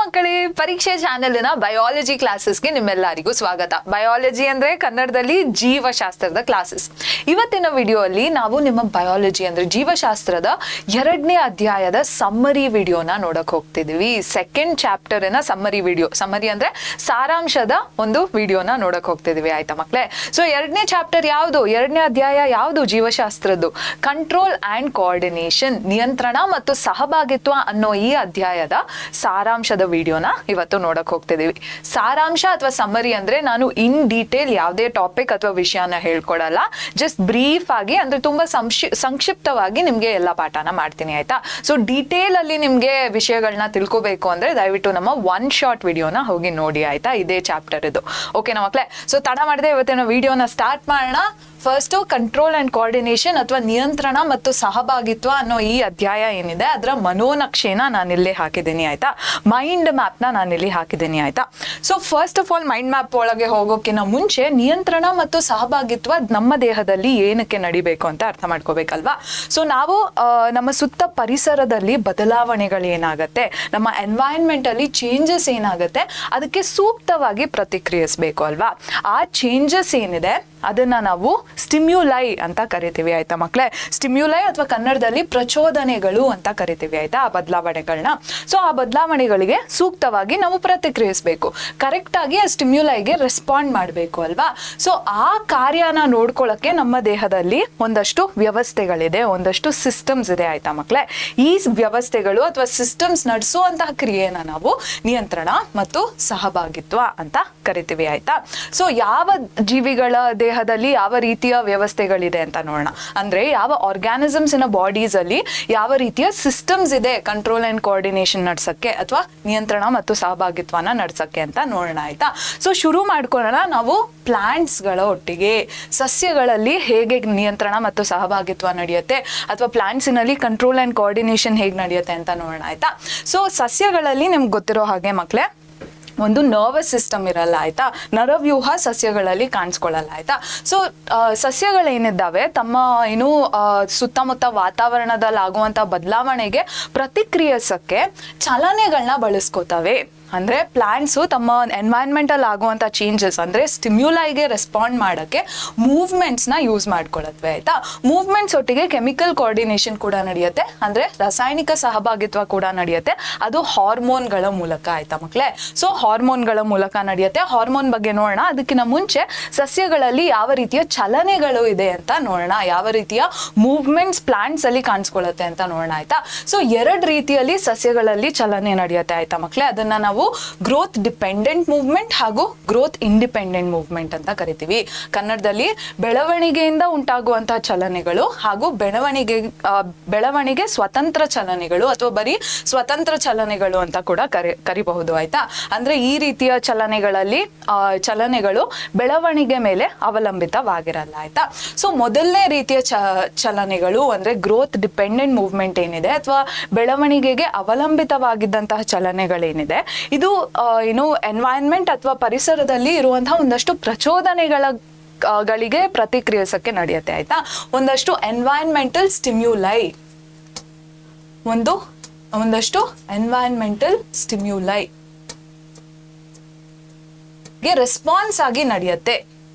ಮಕ್ಕಳೇ, ಪರೀಕ್ಷೆ ಚಾನೆಲ್ನ ಬಯಾಲಜಿ ಕ್ಲಾಸಸ್ಗೆ ನಿಮ್ಮೆಲ್ಲರಿಗೂ ಸ್ವಾಗತ. ಬಯಾಲಜಿ ಅಂದ್ರೆ ಕನ್ನಡದಲ್ಲಿ ಜೀವಶಾಸ್ತ್ರದ ಕ್ಲಾಸಸ್. ಇವತ್ತಿನ ವಿಡಿಯೋ ಅಲ್ಲಿ ನಾವು ನಿಮ್ಮ ಬಯಾಲಜಿ ಅಂದ್ರೆ ಜೀವಶಾಸ್ತ್ರದ 2ನೇ ಅಧ್ಯಾಯದ ಸಮ್ಮರಿ ವಿಡಿಯೋನ ನೋಡಕ್ ಹೋಗ್ತಿದೀವಿ. ಸೆಕೆಂಡ್ ಚಾಪ್ಟರ್ನ ಸಮ್ಮರಿ ವಿಡಿಯೋ, ಸಮ್ಮರಿ ಅಂದ್ರೆ ಸಾರಾಂಶದ ಒಂದು ವಿಡಿಯೋನ ನೋಡಕ್ ಹೋಗ್ತಿದೀವಿ. ಆಯ್ತಾ ಮಕ್ಕಳೇ? ಸೊ 2ನೇ ಚಾಪ್ಟರ್ ಯಾವುದು, 2ನೇ ಅಧ್ಯಾಯ ಯಾವುದು? ಜೀವಶಾಸ್ತ್ರದ್ದು ಕಂಟ್ರೋಲ್ ಅಂಡ್ ಕೋಆರ್ಡಿನೇಷನ್, ನಿಯಂತ್ರಣ ಮತ್ತು ಸಹಭಾಗಿತ್ವ ಅನ್ನೋ ಈ ಅಧ್ಯಾಯದ ಸಾರಾಂಶದ ವಿಡಿಯೋನ ಇವತ್ತು ನೋಡಕ್ ಹೋಗ್ತಿದೀವಿ. ಸಾರಾಂಶ ಅಥವಾ ಸಮ್ಮರಿ ಅಂದ್ರೆ ನಾನು ಇನ್ ಡೀಟೇಲ್ ಯಾವುದೇ ಟಾಪಿಕ್ ಅಥವಾ ವಿಷಯನ ಹೇಳ್ಕೊಡಲ್ಲ, ಜಸ್ಟ್ ಬ್ರೀಫ್ ಆಗಿ ಅಂದ್ರೆ ತುಂಬಾ ಸಂಕ್ಷಿಪ್ತವಾಗಿ ನಿಮ್ಗೆ ಎಲ್ಲ ಪಾಠನ ಮಾಡ್ತೀನಿ. ಆಯ್ತಾ? ಸೊ ಡೀಟೇಲ್ ಅಲ್ಲಿ ನಿಮ್ಗೆ ವಿಷಯಗಳನ್ನ ತಿಳ್ಕೋಬೇಕು ಅಂದ್ರೆ ದಯವಿಟ್ಟು ನಮ್ಮ ಒನ್ ಶಾರ್ಟ್ ವಿಡಿಯೋನ ಹೋಗಿ ನೋಡಿ. ಆಯ್ತಾ? ಇದೇ ಚಾಪ್ಟರ್ ಇದು. ಓಕೆನಾ ಮಕ್ಕಳೇ? ಸೊ ತಡ ಮಾಡದೆ ಇವತ್ತಿನ ವಿಡಿಯೋನ ಸ್ಟಾರ್ಟ್ ಮಾಡೋಣ. ಫಸ್ಟ್ ಕಂಟ್ರೋಲ್ ಅಂಡ್ ಕೋಆರ್ಡಿನೇಷನ್ ಅಥವಾ ನಿಯಂತ್ರಣ ಮತ್ತು ಸಹಭಾಗಿತ್ವ ಅನ್ನೋ ಈ ಅಧ್ಯಾಯ ಏನಿದೆ ಅದರ ಮನೋನಕ್ಷೆನ ನಾನಿಲ್ಲಿ ಹಾಕಿದ್ದೀನಿ. ಆಯ್ತಾ? ಮೈಂಡ್ ಮ್ಯಾಪ್ ನ ನಾನಿಲ್ಲಿ ಹಾಕಿದ್ದೀನಿ. ಆಯ್ತಾ? So first of all mind map ಒಳಗೆ ಹೋಗೋಕ್ಕಿಂತ ಮುಂಚೆ ನಿಯಂತ್ರಣ ಮತ್ತು ಸಹಭಾಗಿತ್ವ ನಮ್ಮ ದೇಹದಲ್ಲಿ ಏನಕ್ಕೆ ನಡಿಬೇಕು ಅಂತ ಅರ್ಥ ಮಾಡ್ಕೋಬೇಕಲ್ವಾ? ಸೊ ನಾವು ನಮ್ಮ ಸುತ್ತ ಪರಿಸರದಲ್ಲಿ ಬದಲಾವಣೆಗಳು ಏನಾಗತ್ತೆ, ನಮ್ಮ ಎನ್ವೈರನ್ಮೆಂಟ್ ಅಲ್ಲಿ ಚೇಂಜಸ್ ಏನಾಗತ್ತೆ, ಅದಕ್ಕೆ ಸೂಕ್ತವಾಗಿ ಪ್ರತಿಕ್ರಿಯಿಸಬೇಕು ಅಲ್ವಾ? ಆ ಚೇಂಜಸ್ ಏನಿದೆ ಅದನ್ನ ನಾವು ಸ್ಟಿಮ್ಯುಲೈ ಅಂತ ಕರಿತೀವಿ. ಆಯ್ತಾ ಮಕ್ಕಳೇ? ಸ್ಟಿಮ್ಯುಲೈ ಅಥವಾ ಕನ್ನಡದಲ್ಲಿ ಪ್ರಚೋದನೆಗಳು ಅಂತ ಕರಿತೀವಿ. ಆಯ್ತಾ? ಆ ಬದಲಾವಣೆಗಳನ್ನ. ಸೊ ಆ ಬದಲಾವಣೆಗಳಿಗೆ ಸೂಕ್ತವಾಗಿ ನಾವು ಪ್ರತಿಕ್ರಿಯಿಸಬೇಕು, ಕರೆಕ್ಟ್ ಆಗಿ ಆ ಸ್ಟಿಮ್ಯುಲೈಗೆ ರೆಸ್ಪಾಂಡ್ ಮಾಡಬೇಕು ಅಲ್ವಾ? ಸೊ ಆ ಕಾರ್ಯನ ನೋಡ್ಕೊಳ್ಳಕ್ಕೆ ನಮ್ಮ ದೇಹದಲ್ಲಿ ಒಂದಷ್ಟು ವ್ಯವಸ್ಥೆಗಳಿದೆ, ಒಂದಷ್ಟು ಸಿಸ್ಟಮ್ಸ್ ಇದೆ. ಆಯ್ತಾ ಮಕ್ಕಳೇ? ಈ ವ್ಯವಸ್ಥೆಗಳು ಅಥವಾ ಸಿಸ್ಟಮ್ಸ್ ನಡೆಸುವಂತಹ ಕ್ರಿಯೆನ ನಾವು ನಿಯಂತ್ರಣ ಮತ್ತು ಸಹಭಾಗಿತ್ವ ಅಂತ ಕರಿತೀವಿ. ಆಯ್ತಾ? ಸೊ ಯಾವ ಜೀವಿಗಳ ದೇಹದಲ್ಲಿ ಯಾವ ರೀತಿಯ ವ್ಯವಸ್ಥೆಗಳಿದೆ ಅಂತ ನೋಡೋಣ. ಅಂದ್ರೆ ಯಾವ ಆರ್ಗ್ಯಾನಿಸಮ್ಸ್ ಇನ್ ಬಾಡೀಸ್ ಅಲ್ಲಿ ಯಾವ ರೀತಿಯ ಸಿಸ್ಟಮ್ಸ್ ಇದೆ ಕಂಟ್ರೋಲ್ ಅಂಡ್ ಕೋಆರ್ಡಿನೇಷನ್ ನಡ್ಸಕ್ಕೆ ಅಥವಾ ನಿಯಂತ್ರಣ ಮತ್ತು ಸಹಭಾಗಿತ್ವನ ನಡ್ಸಕ್ಕೆ ಅಂತ ನೋಡೋಣ. ಆಯ್ತಾ? ಸೊ ಶುರು ಮಾಡ್ಕೊಳ್ಳೋಣ ನಾವು ಪ್ಲಾಂಟ್ಸ್ ಗಳ ಒಟ್ಟಿಗೆ. ಸಸ್ಯಗಳಲ್ಲಿ ಹೇಗೆ ನಿಯಂತ್ರಣ ಮತ್ತು ಸಹಭಾಗಿತ್ವ ನಡೆಯುತ್ತೆ ಅಥವಾ ಪ್ಲಾಂಟ್ಸಿನಲ್ಲಿ ಕಂಟ್ರೋಲ್ ಅಂಡ್ ಕೋಆರ್ಡಿನೇಷನ್ ಹೇಗೆ ನಡೆಯುತ್ತೆ ಅಂತ ನೋಡೋಣ. ಆಯ್ತಾ? ಸೊ ಸಸ್ಯಗಳಲ್ಲಿ ನಿಮ್ಗೆ ಗೊತ್ತಿರೋ ಹಾಗೆ ಮಕ್ಕಳೇ ಒಂದು ನರ್ವಸ್ ಸಿಸ್ಟಮ್ ಇರಲ್ಲ. ಆಯ್ತಾ? ನರವ್ಯೂಹ ಸಸ್ಯಗಳಲ್ಲಿ ಕಾಣಿಸ್ಕೊಳ್ಳಲ್ಲ. ಆಯ್ತಾ? ಸೊ ಸಸ್ಯಗಳೇನಿದ್ದಾವೆ ತಮ್ಮ ಏನು ಸುತ್ತಮುತ್ತ ವಾತಾವರಣದಲ್ಲಿ ಆಗುವಂತ ಬದಲಾವಣೆಗೆ ಪ್ರತಿಕ್ರಿಯಿಸಕ್ಕೆ ಚಲನೆಗಳನ್ನ ಬಳಸ್ಕೋತವೆ. ಅಂದ್ರೆ ಪ್ಲಾಂಟ್ಸು ತಮ್ಮ ಎನ್ವೈರನ್ಮೆಂಟ್ ಅಲ್ಲಿ ಆಗುವಂತ ಚೇಂಜಸ್ ಅಂದ್ರೆ ಸ್ಟಿಮ್ಯುಲೈಗೆ ರೆಸ್ಪಾಂಡ್ ಮಾಡಕ್ಕೆ ಮೂವ್ಮೆಂಟ್ಸ್ ನ ಯೂಸ್ ಮಾಡ್ಕೊಳತ್ವೆ. ಆಯ್ತಾ? ಮೂವ್ಮೆಂಟ್ಸ್ ಒಟ್ಟಿಗೆ ಕೆಮಿಕಲ್ ಕೋಆರ್ಡಿನೇಷನ್ ಕೂಡ ನಡೆಯುತ್ತೆ, ಅಂದ್ರೆ ರಾಸಾಯನಿಕ ಸಹಭಾಗಿತ್ವ ಕೂಡ ನಡೆಯುತ್ತೆ. ಅದು ಹಾರ್ಮೋನ್ಗಳ ಮೂಲಕ. ಆಯ್ತಾ ಮಕ್ಕಳೇ? ಸೊ ಹಾರ್ಮೋನ್ಗಳ ಮೂಲಕ ನಡೆಯುತ್ತೆ. ಹಾರ್ಮೋನ್ ಬಗ್ಗೆ ನೋಡೋಣ. ಅದಕ್ಕಿಂತ ಮುಂಚೆ ಸಸ್ಯಗಳಲ್ಲಿ ಯಾವ ರೀತಿಯ ಚಲನೆಗಳು ಇದೆ ಅಂತ ನೋಡೋಣ, ಯಾವ ರೀತಿಯ ಮೂವ್ಮೆಂಟ್ಸ್ ಪ್ಲಾಂಟ್ಸ್ ಅಲ್ಲಿ ಕಾಣಿಸ್ಕೊಳ್ಳುತ್ತೆ ಅಂತ ನೋಡೋಣ. ಆಯ್ತಾ? ಸೊ 2 ರೀತಿಯಲ್ಲಿ ಸಸ್ಯಗಳಲ್ಲಿ ಚಲನೆ ನಡೆಯುತ್ತೆ. ಆಯ್ತಾ ಮಕ್ಕಳೇ? ಅದನ್ನ ನಾವು ಗ್ರೋತ್ ಡಿಪೆಂಡೆಂಟ್ ಮೂವ್ಮೆಂಟ್ ಹಾಗೂ ಗ್ರೋತ್ ಇಂಡಿಪೆಂಡೆಂಟ್ ಮೂವ್ಮೆಂಟ್ ಅಂತ ಕರಿತೀವಿ. ಕನ್ನಡದಲ್ಲಿ ಬೆಳವಣಿಗೆಯಿಂದ ಉಂಟಾಗುವಂತಹ ಚಲನೆಗಳು ಹಾಗೂ ಬೆಳವಣಿಗೆ ಸ್ವತಂತ್ರ ಚಲನೆಗಳು ಅಥವಾ ಬರೀ ಸ್ವತಂತ್ರ ಚಲನೆಗಳು ಅಂತ ಕೂಡ ಕರಿಬಹುದು. ಆಯ್ತಾ? ಅಂದ್ರೆ ಈ ರೀತಿಯ ಚಲನೆಗಳು ಬೆಳವಣಿಗೆ ಮೇಲೆ ಅವಲಂಬಿತವಾಗಿರಲ್ಲ. ಆಯ್ತಾ? ಸೊ ಮೊದಲನೇ ರೀತಿಯ ಚಲನೆಗಳು ಅಂದ್ರೆ ಗ್ರೋತ್ ಡಿಪೆಂಡೆಂಟ್ ಮೂವ್ಮೆಂಟ್ ಏನಿದೆ ಅಥವಾ ಬೆಳವಣಿಗೆಗೆ ಅವಲಂಬಿತವಾಗಿದ್ದಂತಹ ಚಲನೆಗಳೇನಿದೆ ಇದು ಏನು ಎನ್ವೈರನ್ಮೆಂಟ್ ಅಥವಾ ಪರಿಸರದಲ್ಲಿ ಇರುವಂತಹ ಒಂದಷ್ಟು ಪ್ರಚೋದನೆಗಳಿಗೆ ಪ್ರತಿಕ್ರಿಯಿಸಕ್ಕೆ ನಡೆಯುತ್ತೆ. ಆಯ್ತಾ? ಒಂದಷ್ಟು ಎನ್ವೈರನ್ಮೆಂಟಲ್ ಸ್ಟಿಮ್ಯುಲೈ, ಒಂದಷ್ಟು ಎನ್ವೈರನ್ಮೆಂಟಲ್ ಸ್ಟಿಮ್ಯುಲೈ ಗೆ ರೆಸ್ಪಾನ್ಸ್ ಆಗಿ ನಡೆಯುತ್ತೆ.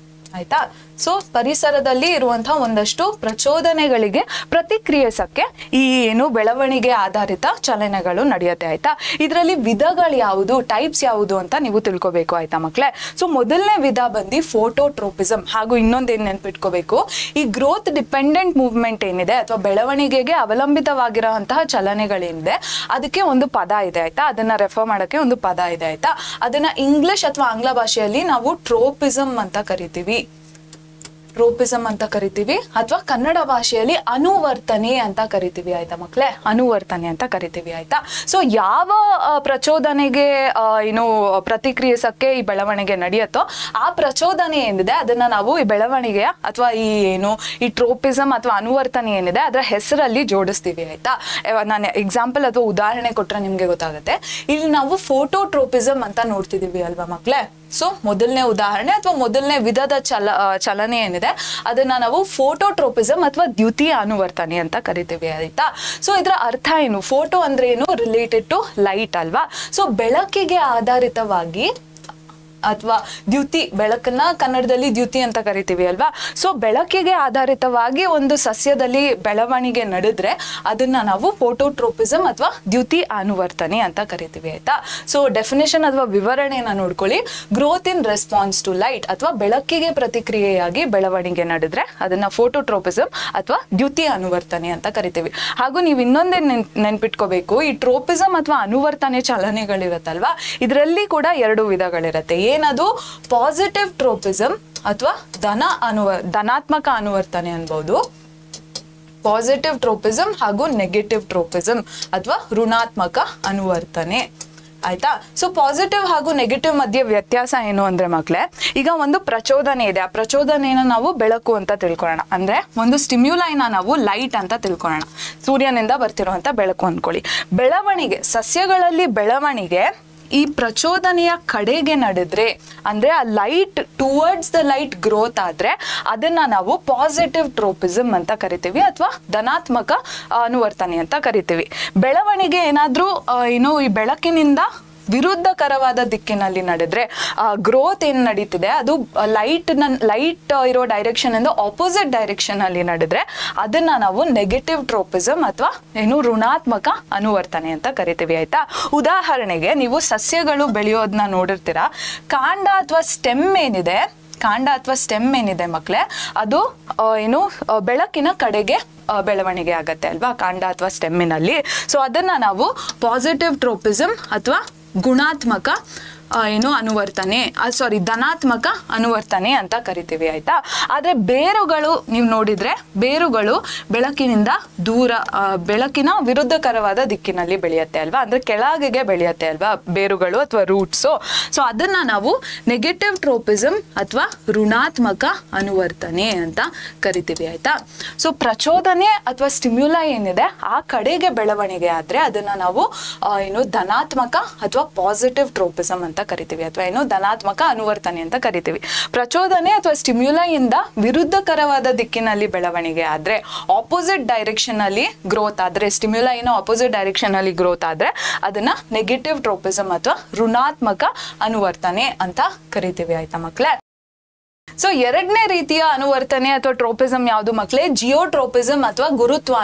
ಆಯ್ತಾ? ಸೊ ಪರಿಸರದಲ್ಲಿ ಇರುವಂತಹ ಒಂದಷ್ಟು ಪ್ರಚೋದನೆಗಳಿಗೆ ಪ್ರತಿಕ್ರಿಯಿಸಕ್ಕೆ ಈ ಏನು ಬೆಳವಣಿಗೆ ಆಧಾರಿತ ಚಲನೆಗಳು ನಡೆಯುತ್ತೆ. ಆಯ್ತಾ? ಇದರಲ್ಲಿ ವಿಧಗಳು ಯಾವುದು, ಟೈಪ್ಸ್ ಯಾವುದು ಅಂತ ನೀವು ತಿಳ್ಕೊಬೇಕು. ಆಯ್ತಾ ಮಕ್ಕಳೇ? ಸೊ ಮೊದಲನೇ ವಿಧ ಬಂದು ಫೋಟೋಟ್ರೋಪಿಸಮ್. ಹಾಗೂ ಇನ್ನೊಂದೇನು ನೆನ್ಪಿಟ್ಕೋಬೇಕು, ಈ ಗ್ರೋತ್ ಡಿಪೆಂಡೆಂಟ್ ಮೂವ್ಮೆಂಟ್ ಏನಿದೆ ಅಥವಾ ಬೆಳವಣಿಗೆಗೆ ಅವಲಂಬಿತವಾಗಿರುವಂತಹ ಚಲನೆಗಳೇನಿದೆ ಅದಕ್ಕೆ ಒಂದು ಪದ ಇದೆ. ಆಯ್ತಾ? ಅದನ್ನ ರೆಫರ್ ಮಾಡಕ್ಕೆ ಒಂದು ಪದ ಇದೆ. ಆಯ್ತಾ? ಅದನ್ನ ಇಂಗ್ಲಿಷ್ ಅಥವಾ ಆಂಗ್ಲ ಭಾಷೆಯಲ್ಲಿ ನಾವು ಟ್ರೋಪಿಸಮ್ ಅಂತ ಕರಿತೀವಿ, ಅಥವಾ ಕನ್ನಡ ಭಾಷೆಯಲ್ಲಿ ಅನುವರ್ತನೆ ಅಂತ ಕರಿತೀವಿ. ಆಯ್ತಾ ಮಕ್ಕಳೇ? ಅನುವರ್ತನೆ ಅಂತ ಕರಿತೀವಿ. ಆಯ್ತಾ? ಸೊ ಯಾವ ಪ್ರಚೋದನೆಗೆ ಏನು ಪ್ರತಿಕ್ರಿಯಿಸಕ್ಕೆ ಈ ಬೆಳವಣಿಗೆ ನಡೆಯುತ್ತೋ ಆ ಪ್ರಚೋದನೆ ಏನಿದೆ ಅದನ್ನ ನಾವು ಈ ಬೆಳವಣಿಗೆಯ ಅಥವಾ ಈ ಟ್ರೋಪಿಸಮ್ ಅಥವಾ ಅನುವರ್ತನೆ ಏನಿದೆ ಅದರ ಹೆಸರಲ್ಲಿ ಜೋಡಿಸ್ತೀವಿ. ಆಯ್ತಾ? ನಾನು ಎಕ್ಸಾಂಪಲ್ ಅಥವಾ ಉದಾಹರಣೆ ಕೊಟ್ರೆ ನಿಮ್ಗೆ ಗೊತ್ತಾಗುತ್ತೆ. ಇಲ್ಲಿ ನಾವು ಫೋಟೋಟ್ರೋಪಿಸಮ್ ಅಂತ ನೋಡ್ತಿದೀವಿ ಅಲ್ವಾ ಮಕ್ಕಳೇ? ಸೊ ಮೊದಲನೇ ಉದಾಹರಣೆ ಅಥವಾ ಮೊದಲನೇ ವಿಧದ ಚಲನೆ ಏನಿದೆ ಏನಿದೆ ಅದನ್ನ ನಾವು ಫೋಟೋಟ್ರೋಪಿಸಮ್ ಅಥವಾ ದ್ಯುತೀಯ ಅನುವರ್ತನೆ ಅಂತ ಕರಿತೀವಿ ಆಯ್ತಾ. ಸೊ ಇದರ ಅರ್ಥ ಏನು? ಫೋಟೋ ಅಂದ್ರೆ ಏನು? ರಿಲೇಟೆಡ್ ಟು ಲೈಟ್ ಅಲ್ವಾ. ಸೊ ಬೆಳಕಿಗೆ ಆಧಾರಿತವಾಗಿ ಅಥವಾ ದ್ಯುತಿ, ಬೆಳಕನ್ನ ಕನ್ನಡದಲ್ಲಿ ದ್ಯುತಿ ಅಂತ ಕರಿತೀವಿ ಅಲ್ವಾ. ಸೊ ಬೆಳಕಿಗೆ ಆಧಾರಿತವಾಗಿ ಒಂದು ಸಸ್ಯದಲ್ಲಿ ಬೆಳವಣಿಗೆ ನಡೆದ್ರೆ ಅದನ್ನ ನಾವು ಫೋಟೋಟ್ರೋಪಿಸಮ್ ಅಥವಾ ದ್ಯುತಿ ಅನುವರ್ತನೆ ಅಂತ ಕರಿತೀವಿ ಆಯ್ತಾ. ಸೊ ಡೆಫಿನೇಷನ್ ಅಥವಾ ವಿವರಣೆಯನ್ನ ನೋಡ್ಕೊಳ್ಳಿ. Growth in response to light ಅಥವಾ ಬೆಳಕಿಗೆ ಪ್ರತಿಕ್ರಿಯೆಯಾಗಿ ಬೆಳವಣಿಗೆ ನಡೆದ್ರೆ ಅದನ್ನ ಫೋಟೋಟ್ರೋಪಿಸಮ್ ಅಥವಾ ದ್ಯುತಿ ಅನುವರ್ತನೆ ಅಂತ ಕರಿತೀವಿ. ಹಾಗೂ ನೀವು ಇನ್ನೊಂದೇ ನೆನ್ಪಿಟ್ಕೋಬೇಕು, ಈ ಟ್ರೋಪಿಸಮ್ ಅಥವಾ ಅನುವರ್ತನೆ ಚಲನೆಗಳಿರತ್ತಲ್ವಾ, ಇದರಲ್ಲಿ ಕೂಡ 2 ವಿಧಗಳಿರತ್ತೆ. ಏನದು? ಪಾಸಿಟಿವ್ ಟ್ರೋಪಿಸಮ್ ಅಥವಾ ಧನಾತ್ಮಕ ಅನುವರ್ತನೆ ಅನ್ಬಹುದು. ಪಾಸಿಟಿವ್ ಟ್ರೋಪಿಸಮ್ ಹಾಗೂ ನೆಗೆಟಿವ್ ಟ್ರೋಪಿಸಮ್ ಅಥವಾ ಋಣಾತ್ಮಕ ಅನುವರ್ತನೆ ಆಯ್ತಾ. ಸೊ ಪಾಸಿಟಿವ್ ಹಾಗೂ ನೆಗೆಟಿವ್ ಮಧ್ಯೆ ವ್ಯತ್ಯಾಸ ಏನು ಅಂದ್ರೆ ಮಕ್ಕಳೇ, ಈಗ ಒಂದು ಪ್ರಚೋದನೆ ಇದೆ, ಆ ಪ್ರಚೋದನೆನ ನಾವು ಬೆಳಕು ಅಂತ ತಿಳ್ಕೊಳ್ಳೋಣ. ಅಂದ್ರೆ ಒಂದು ಸ್ಟಿಮ್ಯುಲೈನ ನಾವು ಲೈಟ್ ಅಂತ ತಿಳ್ಕೊಳ್ಳೋಣ. ಸೂರ್ಯನಿಂದ ಬರ್ತಿರುವಂತ ಬೆಳಕು ಅನ್ಕೊಳ್ಳಿ. ಬೆಳವಣಿಗೆ, ಸಸ್ಯಗಳಲ್ಲಿ ಬೆಳವಣಿಗೆ ಈ ಪ್ರಚೋದನೆಯ ಕಡೆಗೆ ನಡೆದ್ರೆ, ಅಂದ್ರೆ ಆ light towards the light growth ಆದ್ರೆ ಅದನ್ನ ನಾವು ಪಾಸಿಟಿವ್ ಟ್ರೋಪಿಸಮ್ ಅಂತ ಕರಿತೀವಿ ಅಥವಾ ಧನಾತ್ಮಕ ಅನುವರ್ತನೆ ಅಂತ ಕರಿತೀವಿ. ಬೆಳವಣಿಗೆ ಏನಾದ್ರೂ ಈ ಬೆಳಕಿನಿಂದ ವಿರುದ್ಧಕರವಾದ ದಿಕ್ಕಿನಲ್ಲಿ ನಡೆದ್ರೆ, ಗ್ರೋತ್ ಏನ್ ನಡೀತಿದೆ ಅದು ಲೈಟ್ ಇರೋ ಡೈರೆಕ್ಷನ್ ಇಂದ ಆಪೋಸಿಟ್ ಡೈರೆಕ್ಷನ್ ಅಲ್ಲಿ ನಡೆದ್ರೆ ಅದನ್ನ ನಾವು ನೆಗೆಟಿವ್ ಟ್ರೋಪಿಸಮ್ ಅಥವಾ ಋಣಾತ್ಮಕ ಅನುವರ್ತನೆ ಅಂತ ಕರಿತೀವಿ ಆಯ್ತಾ. ಉದಾಹರಣೆಗೆ ನೀವು ಸಸ್ಯಗಳು ಬೆಳೆಯೋದನ್ನ ನೋಡಿರ್ತೀರಾ. ಕಾಂಡ ಅಥವಾ ಸ್ಟೆಮ್ ಏನಿದೆ ಮಕ್ಕಳೇ, ಅದು ಬೆಳಕಿನ ಕಡೆಗೆ ಬೆಳವಣಿಗೆ ಆಗತ್ತೆ ಅಲ್ವಾ, ಕಾಂಡ ಅಥವಾ ಸ್ಟೆಮ್ಮಿನಲ್ಲಿ. ಸೊ ಅದನ್ನ ನಾವು ಪಾಸಿಟಿವ್ ಟ್ರೋಪಿಸಮ್ ಅಥವಾ ಗುಣಾತ್ಮಕ ಧನಾತ್ಮಕ ಅನುವರ್ತನೆ ಅಂತ ಕರಿತೀವಿ ಆಯ್ತಾ. ಆದ್ರೆ ಬೇರುಗಳು ನೀವು ನೋಡಿದ್ರೆ, ಬೇರುಗಳು ಬೆಳಕಿನಿಂದ ದೂರ, ಬೆಳಕಿನ ವಿರುದ್ಧಕರವಾದ ದಿಕ್ಕಿನಲ್ಲಿ ಬೆಳೆಯುತ್ತೆ ಅಲ್ವಾ, ಅಂದ್ರೆ ಕೆಳಗೆ ಬೆಳೆಯುತ್ತೆ ಅಲ್ವಾ ಬೇರುಗಳು ಅಥವಾ ರೂಟ್ಸು. ಸೊ ಅದನ್ನ ನಾವು ನೆಗೆಟಿವ್ ಟ್ರೋಪಿಸಮ್ ಅಥವಾ ಋಣಾತ್ಮಕ ಅನುವರ್ತನೆ ಅಂತ ಕರಿತೀವಿ ಆಯ್ತಾ. ಸೊ ಪ್ರಚೋದನೆ ಅಥವಾ ಸ್ಟಿಮ್ಯುಲೈ ಏನಿದೆ ಆ ಕಡೆಗೆ ಬೆಳವಣಿಗೆ ಆದ್ರೆ ಅದನ್ನ ನಾವು ಧನಾತ್ಮಕ ಅಥವಾ ಪಾಸಿಟಿವ್ ಟ್ರೋಪಿಸಮ್ ಅಂತ ಕರಿತೀವಿ ಅಥವಾ ಧನಾತ್ಮಕ ಅನುವರ್ತನೆ ಅಂತ ಕರಿತೀವಿ. ಪ್ರಚೋದನೆ ಅಥವಾ ಸ್ಟಿಮ್ಯುಲೈ ಇಂದ ವಿರುದ್ಧಕರವಾದ ದಿಕ್ಕಿನಲ್ಲಿ ಬೆಳವಣಿಗೆ ಆದ್ರೆ, ಆಪೋಸಿಟ್ ಡೈರೆಕ್ಷನ್ ಅಲ್ಲಿ ಗ್ರೋತ್ ಆದ್ರೆ, ಸ್ಟಿಮ್ಯುಲೈನ ಆಪೋಸಿಟ್ ಡೈರೆಕ್ಷನ್ ಅಲ್ಲಿ ಗ್ರೋತ್ ಆದ್ರೆ ಅದನ್ನ ನೆಗೆಟಿವ್ ಟ್ರೋಪಿಸಮ್ ಅಥವಾ ಋಣಾತ್ಮಕ ಅನುವರ್ತನೆ ಅಂತ ಕರಿತೀವಿ ಆಯ್ತಾ ಮಕ್ಕಳೇ. ಸೊ 2ನೇ ರೀತಿಯ ಅನುವರ್ತನೆ ಅಥವಾ ಟ್ರೋಪಿಸಮ್ ಯಾವುದು ಮಕ್ಕಳೇ? ಜಿಯೋಟ್ರೋಪಿಸಮ್ ಅಥವಾ ಗುರುತ್ವ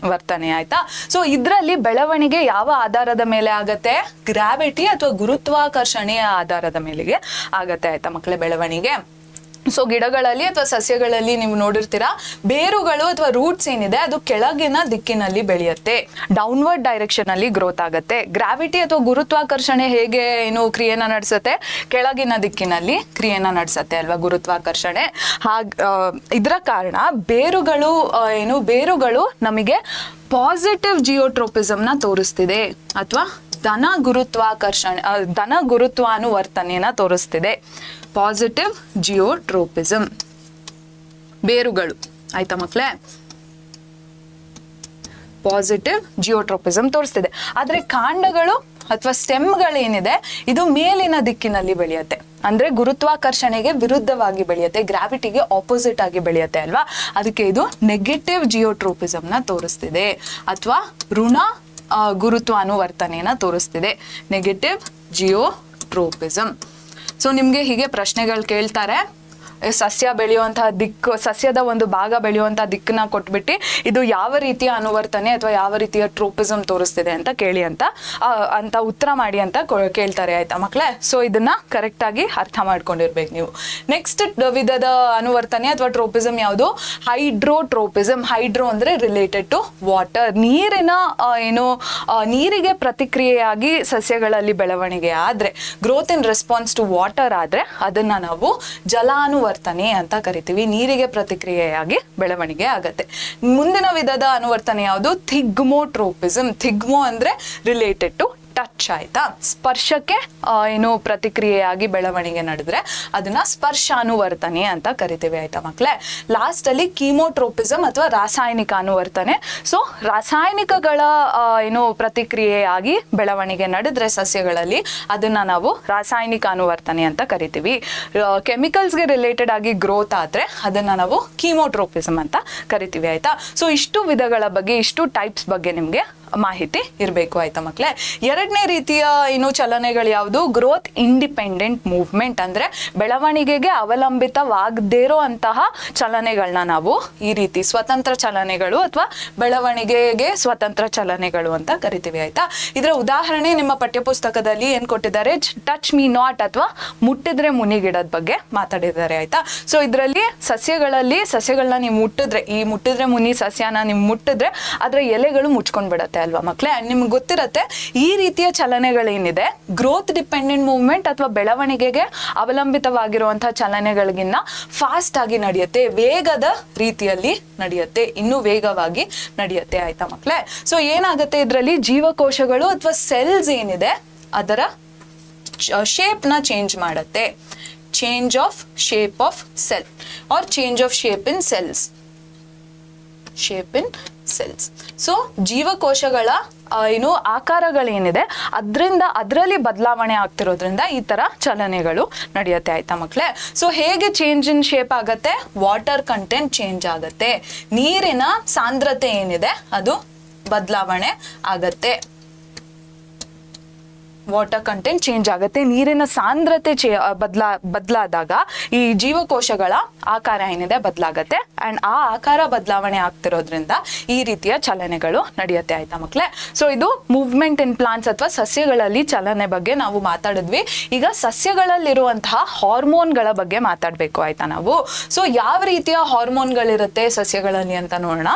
ವರ್ತನೆ ಆಯ್ತಾ. ಸೊ ಇದರಲ್ಲಿ ಬೆಳವಣಿಗೆ ಯಾವ ಆಧಾರದ ಮೇಲೆ ಆಗತ್ತೆ? ಗ್ರಾವಿಟಿ ಅಥವಾ ಗುರುತ್ವಾಕರ್ಷಣೆಯ ಆಧಾರದ ಮೇಲೆಗೆ ಆಗತ್ತೆ ಆಯ್ತಾ ಮಕ್ಕಳೇ ಬೆಳವಣಿಗೆ. ಸೊ ಗಿಡಗಳಲ್ಲಿ ಅಥವಾ ಸಸ್ಯಗಳಲ್ಲಿ ನೀವು ನೋಡಿರ್ತೀರಾ, ಬೇರುಗಳು ಅಥವಾ ರೂಟ್ಸ್ ಏನಿದೆ ಅದು ಕೆಳಗಿನ ದಿಕ್ಕಿನಲ್ಲಿ ಬೆಳೆಯುತ್ತೆ, ಡೌನ್ವರ್ಡ್ ಡೈರೆಕ್ಷನ್ ಅಲ್ಲಿ ಗ್ರೋತ್ ಆಗುತ್ತೆ. ಗ್ರಾವಿಟಿ ಅಥವಾ ಗುರುತ್ವಾಕರ್ಷಣೆ ಹೇಗೆ ಕ್ರಿಯೆನ ನಡೆಸುತ್ತೆ? ಕೆಳಗಿನ ದಿಕ್ಕಿನಲ್ಲಿ ಕ್ರಿಯೆನ ನಡೆಸುತ್ತೆ ಅಲ್ವಾ ಗುರುತ್ವಾಕರ್ಷಣೆ. ಇದರ ಕಾರಣ ಬೇರುಗಳು ನಮಗೆ ಪಾಸಿಟಿವ್ ಜಿಯೋಟ್ರೋಪಿಸಮ್ ನ ತೋರಿಸ್ತಿದೆ ಅಥವಾ ಧನ ಗುರುತ್ವಾನುವರ್ತನೆಯನ್ನ ತೋರಿಸ್ತಿದೆ. ಪಾಸಿಟಿವ್ ಜಿಯೋಟ್ರೋಪಿಸಮ್ ಬೇರುಗಳು ಆಯ್ತಾ ಮಕ್ಕಳೇ, ಪಾಸಿಟಿವ್ ಜಿಯೋಟ್ರೋಪಿಸಮ್ ತೋರಿಸ್ತಿದೆ. ಆದ್ರೆ ಕಾಂಡಗಳು ಅಥವಾ ಸ್ಟೆಮ್ಗಳೇನಿದೆ ಇದು ಮೇಲಿನ ದಿಕ್ಕಿನಲ್ಲಿ ಬೆಳೆಯುತ್ತೆ, ಅಂದ್ರೆ ಗುರುತ್ವಾಕರ್ಷಣೆಗೆ ವಿರುದ್ಧವಾಗಿ ಬೆಳೆಯುತ್ತೆ, ಗ್ರಾವಿಟಿಗೆ ಆಪೋಸಿಟ್ ಆಗಿ ಬೆಳೆಯುತ್ತೆ ಅಲ್ವಾ. ಅದಕ್ಕೆ ಇದು ನೆಗೆಟಿವ್ ಜಿಯೋಟ್ರೋಪಿಸಮ್ ನ ತೋರಿಸ್ತಿದೆ ಅಥವಾ ಋಣ ಗುರುತ್ವಾನುವರ್ತನೆಯನ್ನ ತೋರಿಸ್ತಿದೆ, ನೆಗೆಟಿವ್ ಜಿಯೋಟ್ರೋಪಿಸಮ್. ಸೊ ನಿಮ್ಗೆ ಹೀಗೆ ಪ್ರಶ್ನೆಗಳು ಕೇಳ್ತಾರೆ, ಸಸ್ಯ ಬೆಳೆಯುವಂತಹ ದಿಕ್ಕು, ಸಸ್ಯದ ಒಂದು ಭಾಗ ಬೆಳೆಯುವಂತಹ ದಿಕ್ಕನ್ನ ಕೊಟ್ಬಿಟ್ಟು ಇದು ಯಾವ ರೀತಿಯ ಅನುವರ್ತನೆ ಅಥವಾ ಯಾವ ರೀತಿಯ ಟ್ರೋಪಿಸಮ್ ತೋರಿಸ್ತಿದೆ ಅಂತ ಕೇಳಿ ಅಂತ ಉತ್ತರ ಮಾಡಿ ಅಂತ ಕೇಳ್ತಾರೆ ಆಯ್ತಾ ಮಕ್ಕಳೇ. ಸೊ ಇದನ್ನ ಕರೆಕ್ಟ್ ಆಗಿ ಅರ್ಥ ಮಾಡ್ಕೊಂಡಿರ್ಬೇಕು ನೀವು. ನೆಕ್ಸ್ಟ್ ವಿಧದ ಅನುವರ್ತನೆ ಅಥವಾ ಟ್ರೋಪಿಸಮ್ ಯಾವುದು? ಹೈಡ್ರೋಟ್ರೋಪಿಸಮ್. ಹೈಡ್ರೋ ಅಂದ್ರೆ ರಿಲೇಟೆಡ್ ಟು ವಾಟರ್, ನೀರಿಗೆ ಪ್ರತಿಕ್ರಿಯೆಯಾಗಿ ಸಸ್ಯಗಳಲ್ಲಿ ಬೆಳವಣಿಗೆ ಆದ್ರೆ, growth in response to water ಆದ್ರೆ ಅದನ್ನ ನಾವು ಜಲಾನುವರ್ತನೆ ಅಂತ ಕರಿತೀವಿ. ನೀರಿಗೆ ಪ್ರತಿಕ್ರಿಯೆಯಾಗಿ ಬೆಳವಣಿಗೆ ಆಗತ್ತೆ. ಮುಂದಿನ ವಿಧದ ಅನುವರ್ತನೆ ಯಾವುದು? ಥಿಗ್ಮೋಟ್ರೋಪಿಸಮ್. ಥಿಗ್ಮೋ ಅಂದ್ರೆ ರಿಲೇಟೆಡ್ ಟು ಟಚ್ ಆಯ್ತಾ. ಸ್ಪರ್ಶಕ್ಕೆ ಏನು ಪ್ರತಿಕ್ರಿಯೆಯಾಗಿ ಬೆಳವಣಿಗೆ ನಡೆದ್ರೆ ಅದನ್ನ ಸ್ಪರ್ಶಾನುವರ್ತನೆ ಅಂತ ಕರಿತೀವಿ ಆಯ್ತಾ ಮಕ್ಕಳೇ. ಲಾಸ್ಟ್ ಅಲ್ಲಿ ಕೀಮೋಟ್ರೋಪಿಸಮ್ ಅಥವಾ ರಾಸಾಯನಿಕ ಅನುವರ್ತನೆ. ಸೊ ರಾಸಾಯನಿಕಗಳ ಏನು ಪ್ರತಿಕ್ರಿಯೆಯಾಗಿ ಬೆಳವಣಿಗೆ ನಡೆದ್ರೆ ಸಸ್ಯಗಳಲ್ಲಿ ಅದನ್ನ ನಾವು ರಾಸಾಯನಿಕ ಅನುವರ್ತನೆ ಅಂತ ಕರಿತೀವಿ. ಕೆಮಿಕಲ್ಸ್ಗೆ ರಿಲೇಟೆಡ್ ಆಗಿ ಗ್ರೋತ್ ಆದ್ರೆ ಅದನ್ನ ನಾವು ಕೀಮೋಟ್ರೋಪಿಸಮ್ ಅಂತ ಕರಿತೀವಿ ಆಯ್ತಾ. ಸೊ ಇಷ್ಟು ವಿಧಗಳ ಬಗ್ಗೆ, ಇಷ್ಟು ಟೈಪ್ಸ್ ಬಗ್ಗೆ ನಿಮ್ಗೆ ಮಾಹಿತಿ ಇರಬೇಕು ಆಯ್ತಾ ಮಕ್ಕಳೇ. ಎರಡನೇ ರೀತಿಯ ಏನು ಚಲನೆಗಳು ಯಾವುದು? ಗ್ರೋತ್ ಇಂಡಿಪೆಂಡೆಂಟ್ ಮೂವ್ಮೆಂಟ್, ಅಂದ್ರೆ ಬೆಳವಣಿಗೆಗೆ ಅವಲಂಬಿತವಾಗದೇ ಇರುವಂತಹ ಚಲನೆಗಳನ್ನ ನಾವು ಈ ರೀತಿ ಸ್ವತಂತ್ರ ಚಲನೆಗಳು ಅಥವಾ ಬೆಳವಣಿಗೆಗೆ ಸ್ವತಂತ್ರ ಚಲನೆಗಳು ಅಂತ ಕರಿತೀವಿ ಆಯ್ತಾ. ಇದರ ಉದಾಹರಣೆ ನಿಮ್ಮ ಪಠ್ಯಪುಸ್ತಕದಲ್ಲಿ ಏನ್ ಕೊಟ್ಟಿದ್ದಾರೆ? ಟಚ್ ಮೀ ನಾಟ್ ಅಥವಾ ಮುಟ್ಟಿದ್ರೆ ಮುನಿಗಿಡದ ಬಗ್ಗೆ ಮಾತಾಡಿದ್ದಾರೆ ಆಯ್ತಾ. ಸೊ ಇದರಲ್ಲಿ ಸಸ್ಯಗಳನ್ನ ನೀವು ಮುಟ್ಟಿದ್ರೆ ಮುನಿ ಸಸ್ಯನ ನೀವು ಮುಟ್ಟಿದ್ರೆ ಅದರ ಎಲೆಗಳು ಮುಚ್ಕೊಂಡ್ ಬಿಡತ್ತೆ ಅಲ್ವಾ ಮಕ್ಕಳೇ. ನಿಮ್ಗೆ ಗೊತ್ತಿರತ್ತೆ ಈ ರೀತಿಯ ಚಲನೆಗಳೇನಿದೆ ಗ್ರೋತ್ ಡಿಪೆಂಡೆಂಟ್ ಮೂವ್ಮೆಂಟ್ ಅಥವಾ ಬೆಳವಣಿಗೆಗೆ ಅವಲಂಬಿತವಾಗಿರುವಂತಹ ಚಲನೆಗಳಿಗಿನ್ನ ಫಾಸ್ಟ್ ಆಗಿ ನಡೆಯುತ್ತೆ, ವೇಗದ ರೀತಿಯಲ್ಲಿ ನಡೆಯುತ್ತೆ, ಇನ್ನೂ ವೇಗವಾಗಿ ನಡೆಯುತ್ತೆ ಆಯ್ತಾ ಮಕ್ಕಳೇ. ಸೊ ಏನಾಗುತ್ತೆ ಇದರಲ್ಲಿ? ಜೀವಕೋಶಗಳು ಅಥವಾ ಸೆಲ್ಸ್ ಏನಿದೆ ಅದರ ಶೇಪ್ ನ ಚೇಂಜ್ ಮಾಡುತ್ತೆ. Change of shape of cell R change of shape in cells. So ಜೀವಕೋಶಗಳ ಏನು ಆಕಾರಗಳೇನಿದೆ ಅದರಲ್ಲಿ ಬದಲಾವಣೆ ಆಗ್ತಿರೋದ್ರಿಂದ ಈ ತರ ಚಲನೆಗಳು ನಡೆಯುತ್ತೆ ಆಯ್ತಾ ಮಕ್ಕಳೇ. ಸೊ ಹೇಗೆ ಚೇಂಜ್ ಇನ್ ಶೇಪ್ ಆಗತ್ತೆ? ವಾಟರ್ ಕಂಟೆಂಟ್ ಚೇಂಜ್ ಆಗತ್ತೆ, ನೀರಿನ ಸಾಂದ್ರತೆ ಏನಿದೆ ಅದು ಬದಲಾವಣೆ ಆಗತ್ತೆ. ವಾಟರ್ ಕಂಟೆಂಟ್ ಚೇಂಜ್ ಆಗುತ್ತೆ, ನೀರಿನ ಸಾಂದ್ರತೆ ಬದಲಾದಾಗ ಈ ಜೀವಕೋಶಗಳ ಆಕಾರ ಏನಿದೆ ಬದಲಾಗತ್ತೆ. ಅಂಡ್ ಆ ಆಕಾರ ಬದಲಾವಣೆ ಆಗ್ತಿರೋದ್ರಿಂದ ಈ ರೀತಿಯ ಚಲನೆಗಳು ನಡೆಯುತ್ತೆ ಆಯ್ತಾ ಮಕ್ಕಳೇ. ಸೊ ಇದು ಮೂವ್ಮೆಂಟ್ ಇನ್ ಪ್ಲಾಂಟ್ಸ್ ಅಥವಾ ಸಸ್ಯಗಳಲ್ಲಿ ಚಲನೆ ಬಗ್ಗೆ ನಾವು ಮಾತಾಡಿದ್ವಿ. ಈಗ ಸಸ್ಯಗಳಲ್ಲಿರುವಂತಹ ಹಾರ್ಮೋನ್ಗಳ ಬಗ್ಗೆ ಮಾತಾಡಬೇಕು ಆಯ್ತಾ ನಾವು. ಸೊ ಯಾವ ರೀತಿಯ ಹಾರ್ಮೋನ್ಗಳಿರುತ್ತೆ ಸಸ್ಯಗಳಲ್ಲಿ ಅಂತ ನೋಡೋಣ.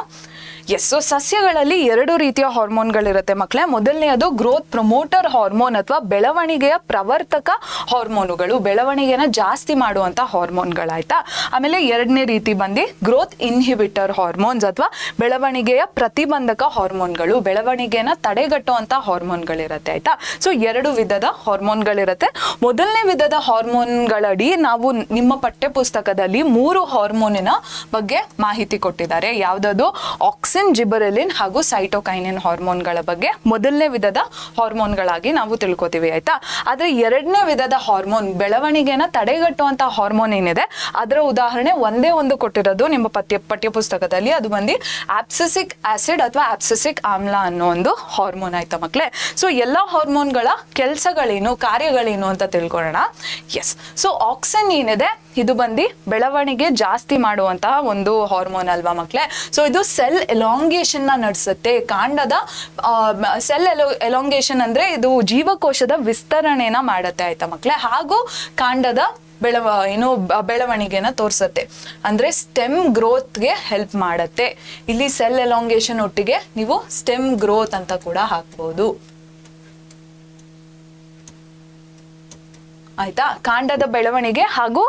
ಸೊ ಸಸ್ಯಗಳಲ್ಲಿ 2 ರೀತಿಯ ಹಾರ್ಮೋನ್ಗಳಿರುತ್ತೆ ಮಕ್ಕಳೇ. ಮೊದಲನೆಯದು ಗ್ರೋತ್ ಪ್ರಮೋಟರ್ ಹಾರ್ಮೋನ್ ಅಥವಾ ಬೆಳವಣಿಗೆಯ ಪ್ರವರ್ತಕ ಹಾರ್ಮೋನುಗಳು, ಬೆಳವಣಿಗೆನ ಜಾಸ್ತಿ ಮಾಡುವಂತ ಹಾರ್ಮೋನ್ಗಳಾಯ್ತಾ. ಆಮೇಲೆ ಎರಡನೇ ರೀತಿ ಬಂದು ಗ್ರೋತ್ ಇನ್ಹಿಬಿಟರ್ ಹಾರ್ಮೋನ್ಸ್ ಅಥವಾ ಬೆಳವಣಿಗೆಯ ಪ್ರತಿಬಂಧಕ ಹಾರ್ಮೋನ್ಗಳು, ಬೆಳವಣಿಗೆನ ತಡೆಗಟ್ಟುವಂತ ಹಾರ್ಮೋನ್ಗಳಿರುತ್ತೆ ಆಯ್ತಾ. ಸೊ 2 ವಿಧದ ಹಾರ್ಮೋನ್ಗಳಿರುತ್ತೆ. ಮೊದಲನೇ ವಿಧದ ಹಾರ್ಮೋನ್ಗಳಡಿ ನಾವು ನಿಮ್ಮ ಪಠ್ಯ ಪುಸ್ತಕದಲ್ಲಿ 3 ಹಾರ್ಮೋನಿನ ಬಗ್ಗೆ ಮಾಹಿತಿ ಕೊಟ್ಟಿದ್ದಾರೆ. ಯಾವ್ದದು? ಆಕ್ಸಿನ್, ಜಿಬರೆಲಿನ್ ಹಾಗೂ ಸೈಟೋಕೈನಿನ್ ಹಾರ್ಮೋನ್ಗಳ ಬಗ್ಗೆ ಮೊದಲನೇ ವಿಧದ ಹಾರ್ಮೋನ್ಗಳಾಗಿ ನಾವು ತಿಳ್ಕೊತೀವಿ ಆಯ್ತಾ. ಆದ್ರೆ ಎರಡನೇ ವಿಧದ ಹಾರ್ಮೋನ್, ಬೆಳವಣಿಗೆನ ತಡೆಗಟ್ಟುವಂತ ಹಾರ್ಮೋನ್ ಏನಿದೆ ಅದರ ಉದಾಹರಣೆ ಒಂದೇ ಒಂದು ಕೊಟ್ಟಿರೋದು ನಿಮ್ಮ ಪಠ್ಯ ಪುಸ್ತಕದಲ್ಲಿ. ಅದು ಬಂದು ಆಬ್ಸಿಸಿಕ್ ಆಸಿಡ್ ಅಥವಾ ಆಬ್ಸಿಸಿಕ್ ಆಮ್ಲ ಅನ್ನೋ ಒಂದು ಹಾರ್ಮೋನ್ ಆಯ್ತಾ ಮಕ್ಕಳೇ. ಸೊ ಎಲ್ಲಾ ಹಾರ್ಮೋನ್ಗಳ ಕೆಲಸಗಳೇನು, ಕಾರ್ಯಗಳೇನು ಅಂತ ತಿಳ್ಕೊಳ್ಳೋಣ. ಸೊ ಆಕ್ಸಿನ್ ಏನಿದೆ ಇದು ಬಂದು ಬೆಳವಣಿಗೆ ಜಾಸ್ತಿ ಮಾಡುವಂತಹ ಒಂದು ಹಾರ್ಮೋನ್ ಅಲ್ವಾ ಮಕ್ಕಳೇ. ಸೊ ಇದು ಸೆಲ್ ಎಲಾಂಗೇಷನ್ ನ ನಡೆಸುತ್ತೆ. ಕಾಂಡದ ಸೆಲ್ ಎಲಾಂಗೇಷನ್ ಅಂದ್ರೆ ಇದು ಜೀವಕೋಶದ ವಿಸ್ತರಣೆನ ಮಾಡುತ್ತೆ ಆಯ್ತಾ ಮಕ್ಕಳೇ. ಹಾಗೂ ಕಾಂಡದ ಬೆಳವಣಿಗೆನ ತೋರಿಸುತ್ತೆ, ಅಂದ್ರೆ ಸ್ಟೆಮ್ ಗ್ರೋತ್ಗೆ ಹೆಲ್ಪ್ ಮಾಡುತ್ತೆ. ಇಲ್ಲಿ ಸೆಲ್ ಎಲಾಂಗೇಷನ್ ಒಟ್ಟಿಗೆ ನೀವು ಸ್ಟೆಮ್ ಗ್ರೋತ್ ಅಂತ ಕೂಡ ಹಾಕ್ಬಹುದು ಆಯ್ತಾ. ಕಾಂಡದ ಬೆಳವಣಿಗೆ ಹಾಗೂ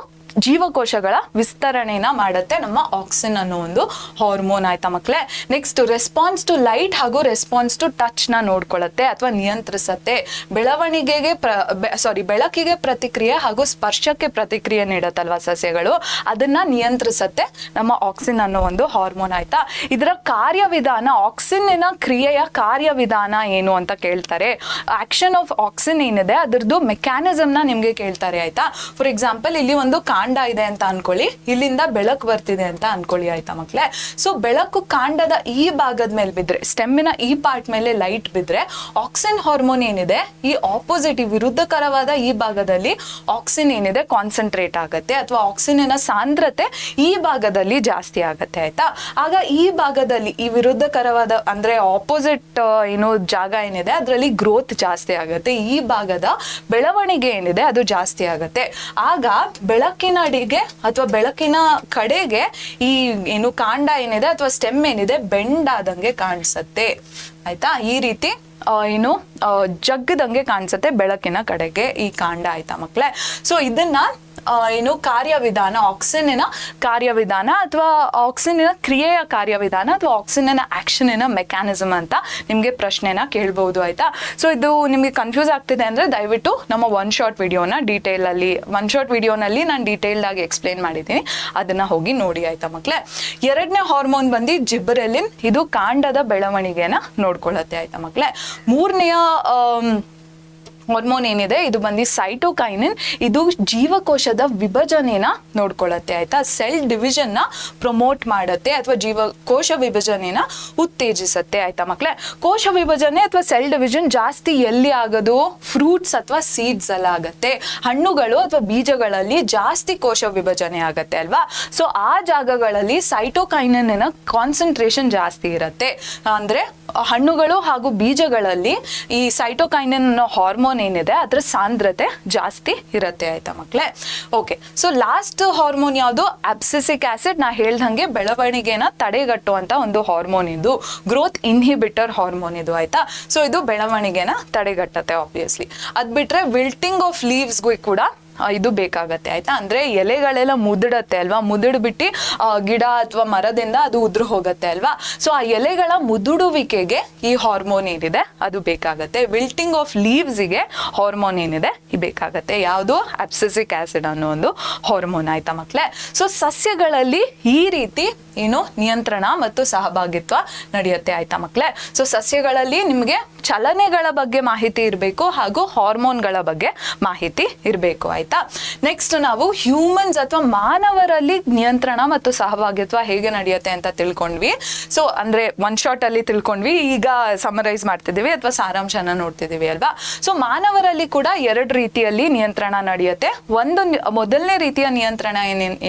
ಜೀವಕೋಶಗಳ ವಿಸ್ತರಣೆನ ಮಾಡುತ್ತೆ ನಮ್ಮ ಆಕ್ಸಿನ್ ಅನ್ನೋ ಒಂದು ಹಾರ್ಮೋನ್ ಆಯ್ತಾ ಮಕ್ಕಳೇ. ನೆಕ್ಸ್ಟ್ ರೆಸ್ಪಾನ್ಸ್ ಟು ಲೈಟ್ ಹಾಗೂ ರೆಸ್ಪಾನ್ಸ್ ಟು ಟಚ್ ನ ನೋಡ್ಕೊಳ್ಳುತ್ತೆ ಅಥವಾ ನಿಯಂತ್ರಿಸುತ್ತೆ. ಬೆಳಕಿಗೆ ಪ್ರತಿಕ್ರಿಯೆ ಹಾಗೂ ಸ್ಪರ್ಶಕ್ಕೆ ಪ್ರತಿಕ್ರಿಯೆ ನೀಡುತ್ತಲ್ವಾ ಸಸ್ಯಗಳು, ಅದನ್ನ ನಿಯಂತ್ರಿಸುತ್ತೆ ನಮ್ಮ ಆಕ್ಸಿನ್ ಅನ್ನೋ ಒಂದು ಹಾರ್ಮೋನ್ ಆಯ್ತಾ. ಇದರ ಕಾರ್ಯವಿಧಾನ, ಆಕ್ಸಿನ್ನ ಕ್ರಿಯೆಯ ಕಾರ್ಯವಿಧಾನ ಏನು ಅಂತ ಕೇಳ್ತಾರೆ. ಆಕ್ಷನ್ ಆಫ್ ಆಕ್ಸಿನ್ ಏನಿದೆ ಅದರದ್ದು ಮೆಕ್ಯಾನಿಸಮ್ ನ ನಿಮ್ಗೆ ಕೇಳ್ತಾರೆ ಆಯ್ತಾ. ಫಾರ್ ಎಕ್ಸಾಂಪಲ್ ಇಲ್ಲಿ ಒಂದು ಕಾಂಡ ಇದೆ ಅಂತ ಅನ್ಕೊಳ್ಳಿ, ಇಲ್ಲಿಂದ ಬೆಳಕು ಬರ್ತಿದೆ ಅಂತ ಅನ್ಕೊಳ್ಳಿ ಆಯ್ತಾ ಮಕ್ಕಳೇ. ಸೊ ಬೆಳಕು ಕಾಂಡದ ಈ ಭಾಗದ ಮೇಲೆ ಬಿದ್ರೆ, ಸ್ಟೆಮ್ಮಿನ ಈ ಪಾರ್ಟ್ ಮೇಲೆ ಲೈಟ್ ಬಿದ್ರೆ ಆಕ್ಸಿನ್ ಹಾರ್ಮೋನ್ ಏನಿದೆ ಈ ಆಪೋಸಿಟ್, ವಿರುದ್ಧಕರವಾದ ಈ ಭಾಗದಲ್ಲಿ ಆಕ್ಸಿನ್ ಏನಿದೆ ಕಾನ್ಸಂಟ್ರೇಟ್ ಆಗುತ್ತೆ ಅಥವಾ ಆಕ್ಸಿನ್ನ ಸಾಂದ್ರತೆ ಈ ಭಾಗದಲ್ಲಿ ಜಾಸ್ತಿ ಆಗತ್ತೆ ಆಯ್ತಾ. ಆಗ ಈ ಭಾಗದಲ್ಲಿ ಈ ವಿರುದ್ಧಕರವಾದ ಅಂದ್ರೆ ಆಪೋಸಿಟ್ ಜಾಗ ಏನಿದೆ ಅದರಲ್ಲಿ ಗ್ರೋತ್ ಜಾಸ್ತಿ ಆಗುತ್ತೆ. ಈ ಭಾಗದ ಬೆಳವಣಿಗೆ ಏನಿದೆ ಅದು ಜಾಸ್ತಿ ಆಗುತ್ತೆ. ಆಗ ಬೆಳಕಿನ ಅಡಿಗೆ ಅಥವಾ ಬೆಳಕಿನ ಕಡೆಗೆ ಈ ಕಾಂಡ ಏನಿದೆ ಅಥವಾ ಸ್ಟೆಮ್ ಏನಿದೆ ಬೆಂಡ್ ಆದಂಗೆ ಕಾಣಿಸುತ್ತೆ ಆಯ್ತಾ. ಈ ರೀತಿ ಜಗ್ಗದಂಗೆ ಕಾಣಿಸುತ್ತೆ ಬೆಳಕಿನ ಕಡೆಗೆ ಈ ಕಾಂಡ ಆಯ್ತಾ ಮಕ್ಕಳೇ. ಸೊ ಇದನ್ನ ಏನು ಕಾರ್ಯವಿಧಾನ, ಆಕ್ಸಿನಿನ ಕಾರ್ಯವಿಧಾನ ಅಥವಾ ಆಕ್ಸಿನಿನ ಕ್ರಿಯೆಯ ಕಾರ್ಯವಿಧಾನ ಅಥವಾ ಆಕ್ಸಿನಿನ ಆಕ್ಷನಿನ ಮೆಕ್ಯಾನಿಸಮ್ ಅಂತ ನಿಮಗೆ ಪ್ರಶ್ನೆನ ಕೇಳ್ಬೋದು ಆಯ್ತಾ. ಸೊ ಇದು ನಿಮಗೆ ಕನ್ಫ್ಯೂಸ್ ಆಗ್ತಿದೆ ಅಂದರೆ ದಯವಿಟ್ಟು ನಮ್ಮ ಒನ್ ಶಾರ್ಟ್ ವಿಡಿಯೋನಲ್ಲಿ ನಾನು ಡೀಟೇಲ್ಡ್ ಆಗಿ ಎಕ್ಸ್ಪ್ಲೇನ್ ಮಾಡಿದ್ದೀನಿ, ಅದನ್ನ ಹೋಗಿ ನೋಡಿ ಆಯ್ತಾ ಮಕ್ಕಳೇ. ಎರಡನೇ ಹಾರ್ಮೋನ್ ಬಂದು ಜಿಬ್ಬರೆಲಿನ್, ಇದು ಕಾಂಡದ ಬೆಳವಣಿಗೆನ ನೋಡ್ಕೊಳ್ಳುತ್ತೆ ಆಯ್ತಾ ಮಕ್ಕಳೇ. ಮೂರನೆಯ ಹಾರ್ಮೋನ್ ಏನಿದೆ ಇದು ಬಂದು ಸೈಟೋಕೈನಿನ್, ಇದು ಜೀವಕೋಶದ ವಿಭಜನೆನ ನೋಡ್ಕೊಳ್ಳುತ್ತೆ ಆಯ್ತಾ. ಸೆಲ್ ಡಿವಿಷನ್ ನ ಪ್ರಮೋಟ್ ಮಾಡುತ್ತೆ ಅಥವಾ ಜೀವಕೋಶ ವಿಭಜನೆನ ಉತ್ತೇಜಿಸುತ್ತೆ ಆಯ್ತಾ ಮಕ್ಕಳೇ. ಕೋಶ ವಿಭಜನೆ ಅಥವಾ ಸೆಲ್ ಡಿವಿಷನ್ ಜಾಸ್ತಿ ಎಲ್ಲಿ ಆಗೋದು? ಫ್ರೂಟ್ಸ್ ಅಥವಾ ಸೀಡ್ಸ್ ಎಲ್ಲ ಆಗತ್ತೆ, ಹಣ್ಣುಗಳು ಅಥವಾ ಬೀಜಗಳಲ್ಲಿ ಜಾಸ್ತಿ ಕೋಶ ವಿಭಜನೆ ಆಗತ್ತೆ ಅಲ್ವಾ. ಸೊ ಆ ಜಾಗಗಳಲ್ಲಿ ಸೈಟೋಕೈನಿನ್ ಕಾನ್ಸಂಟ್ರೇಷನ್ ಜಾಸ್ತಿ ಇರುತ್ತೆ. ಅಂದ್ರೆ ಹಣ್ಣುಗಳು ಹಾಗೂ ಬೀಜಗಳಲ್ಲಿ ಈ ಸೈಟೋಕೈನಿನ್ ಹಾರ್ಮೋನ್ ಏನಿದೆ ಅದರ ಸಾಂದ್ರತೆ ಜಾಸ್ತಿ ಇರುತ್ತೆ ಆಯ್ತಾ ಮಕ್ಕಳೇ. ಓಕೆ, ಸೊ ಲಾಸ್ಟ್ ಹಾರ್ಮೋನ್ ಯಾವುದು? Abscisic acid. ನಾ ಹೇಳ್ದಂಗೆ ಬೆಳವಣಿಗೆನ ತಡೆಗಟ್ಟುವಂತ ಒಂದು ಹಾರ್ಮೋನ್ ಇದು, ಗ್ರೋತ್ ಇನ್ಹಿಬಿಟರ್ ಹಾರ್ಮೋನ್ ಇದು ಆಯ್ತಾ. ಸೊ ಇದು ಬೆಳವಣಿಗೆನ ತಡೆಗಟ್ಟುತ್ತೆ ಆಬ್ವಿಯಸ್ಲಿ. ಅದ್ ಬಿಟ್ರೆ ವಿಲ್ಟಿಂಗ್ ಆಫ್ ಲೀವ್ಸ್ಗೂ ಕೂಡ ಇದು ಬೇಕಾಗತ್ತೆ ಆಯ್ತಾ. ಅಂದ್ರೆ ಎಲೆಗಳೆಲ್ಲ ಮುದುಡತ್ತೆ ಅಲ್ವಾ, ಮುದುಡ್ಬಿಟ್ಟು ಗಿಡ ಅಥವಾ ಮರದಿಂದ ಅದು ಉದುರು ಹೋಗುತ್ತೆ ಅಲ್ವಾ. ಸೊ ಆ ಎಲೆಗಳ ಮುದುಡುವಿಕೆಗೆ ಈ ಹಾರ್ಮೋನ್ ಏನಿದೆ ಅದು ಬೇಕಾಗತ್ತೆ. ವಿಲ್ಟಿಂಗ್ ಆಫ್ ಲೀವ್ಸ್ಗೆ ಹಾರ್ಮೋನ್ ಏನಿದೆ ಬೇಕಾಗತ್ತೆ, ಯಾವುದು? ಅಬ್ಸಿಸಿಕ್ ಆಸಿಡ್ ಅನ್ನೋ ಒಂದು ಹಾರ್ಮೋನ್ ಆಯ್ತಾ ಮಕ್ಕಳೇ. ಸೊ ಸಸ್ಯಗಳಲ್ಲಿ ಈ ರೀತಿ ಏನು ನಿಯಂತ್ರಣ ಮತ್ತು ಸಹಭಾಗಿತ್ವ ನಡೆಯುತ್ತೆ ಆಯ್ತಾ ಮಕ್ಕಳೇ. ಸೊ ಸಸ್ಯಗಳಲ್ಲಿ ನಿಮಗೆ ಚಲನೆಗಳ ಬಗ್ಗೆ ಮಾಹಿತಿ ಇರಬೇಕು ಹಾಗೂ ಹಾರ್ಮೋನ್ಗಳ ಬಗ್ಗೆ ಮಾಹಿತಿ ಇರಬೇಕು ಆಯ್ತಾ. ನೆಕ್ಸ್ಟ್ ನಾವು ಹ್ಯೂಮನ್ಸ್ ಅಥವಾ ಮಾನವರಲ್ಲಿ ನಿಯಂತ್ರಣ ಮತ್ತು ಸಹಭಾಗಿತ್ವ ಹೇಗೆ ನಡೆಯುತ್ತೆ ಅಂತ ತಿಳ್ಕೊಂಡ್ವಿ. ಸೊ ಅಂದ್ರೆ ಒನ್ ಶಾರ್ಟ್ ಅಲ್ಲಿ ತಿಳ್ಕೊಂಡ್ವಿ, ಈಗ ಸಮರೈಸ್ ಮಾಡ್ತಿದೀವಿ ಅಥವಾ ಸಾರಾಂಶನ ನೋಡ್ತಿದೀವಿ ಅಲ್ವಾ. ಸೊ ಮಾನವರಲ್ಲಿ ಕೂಡ ಎರಡು ರೀತಿಯಲ್ಲಿ ನಿಯಂತ್ರಣ ನಡೆಯುತ್ತೆ. ಒಂದು ಮೊದಲನೇ ರೀತಿಯ ನಿಯಂತ್ರಣ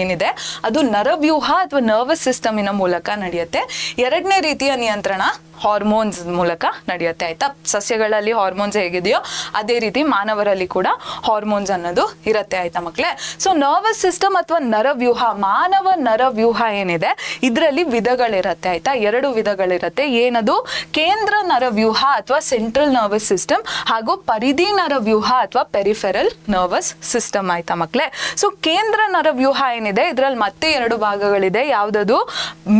ಏನಿದೆ ಅದು ನರವ್ಯೂಹ ಅಥವಾ ನರ್ವಸ್ ಸಿಸ್ಟಮಿನ ಮೂಲಕ ನಡೆಯುತ್ತೆ. ಎರಡನೇ ರೀತಿಯ ನಿಯಂತ್ರಣ ಹಾರ್ಮೋನ್ಸ್ ಮೂಲಕ ನಡೆಯುತ್ತೆ ಆಯ್ತಾ. ಸಸ್ಯಗಳಲ್ಲಿ ಹಾರ್ಮೋನ್ಸ್ ಹೇಗಿದೆಯೋ ಅದೇ ರೀತಿ ಮಾನವರಲ್ಲಿ ಕೂಡ ಹಾರ್ಮೋನ್ಸ್ ಅನ್ನೋದು ಇರುತ್ತೆ ಆಯ್ತಾ ಮಕ್ಕಳೇ. ಸೊ ನರ್ವಸ್ ಸಿಸ್ಟಮ್ ಅಥವಾ ನರವ್ಯೂಹ, ಮಾನವ ನರವ್ಯೂಹ ಏನಿದೆ ಇದರಲ್ಲಿ ವಿಧಗಳಿರುತ್ತೆ ಆಯ್ತಾ. ಎರಡು ವಿಧಗಳಿರುತ್ತೆ. ಏನದು? ಕೇಂದ್ರ ನರವ್ಯೂಹ ಅಥವಾ ಸೆಂಟ್ರಲ್ ನರ್ವಸ್ ಸಿಸ್ಟಮ್ ಹಾಗೂ ಪರಿಧಿ ನರವ್ಯೂಹ ಅಥವಾ ಪೆರಿಫೆರಲ್ ನರ್ವಸ್ ಸಿಸ್ಟಮ್ ಆಯ್ತಾ ಮಕ್ಕಳೇ. ಸೊ ಕೇಂದ್ರ ನರವ್ಯೂಹ ಏನಿದೆ ಇದರಲ್ಲಿ ಮತ್ತೆ ಎರಡು ಭಾಗಗಳಿದೆ. ಯಾವ್ದದು?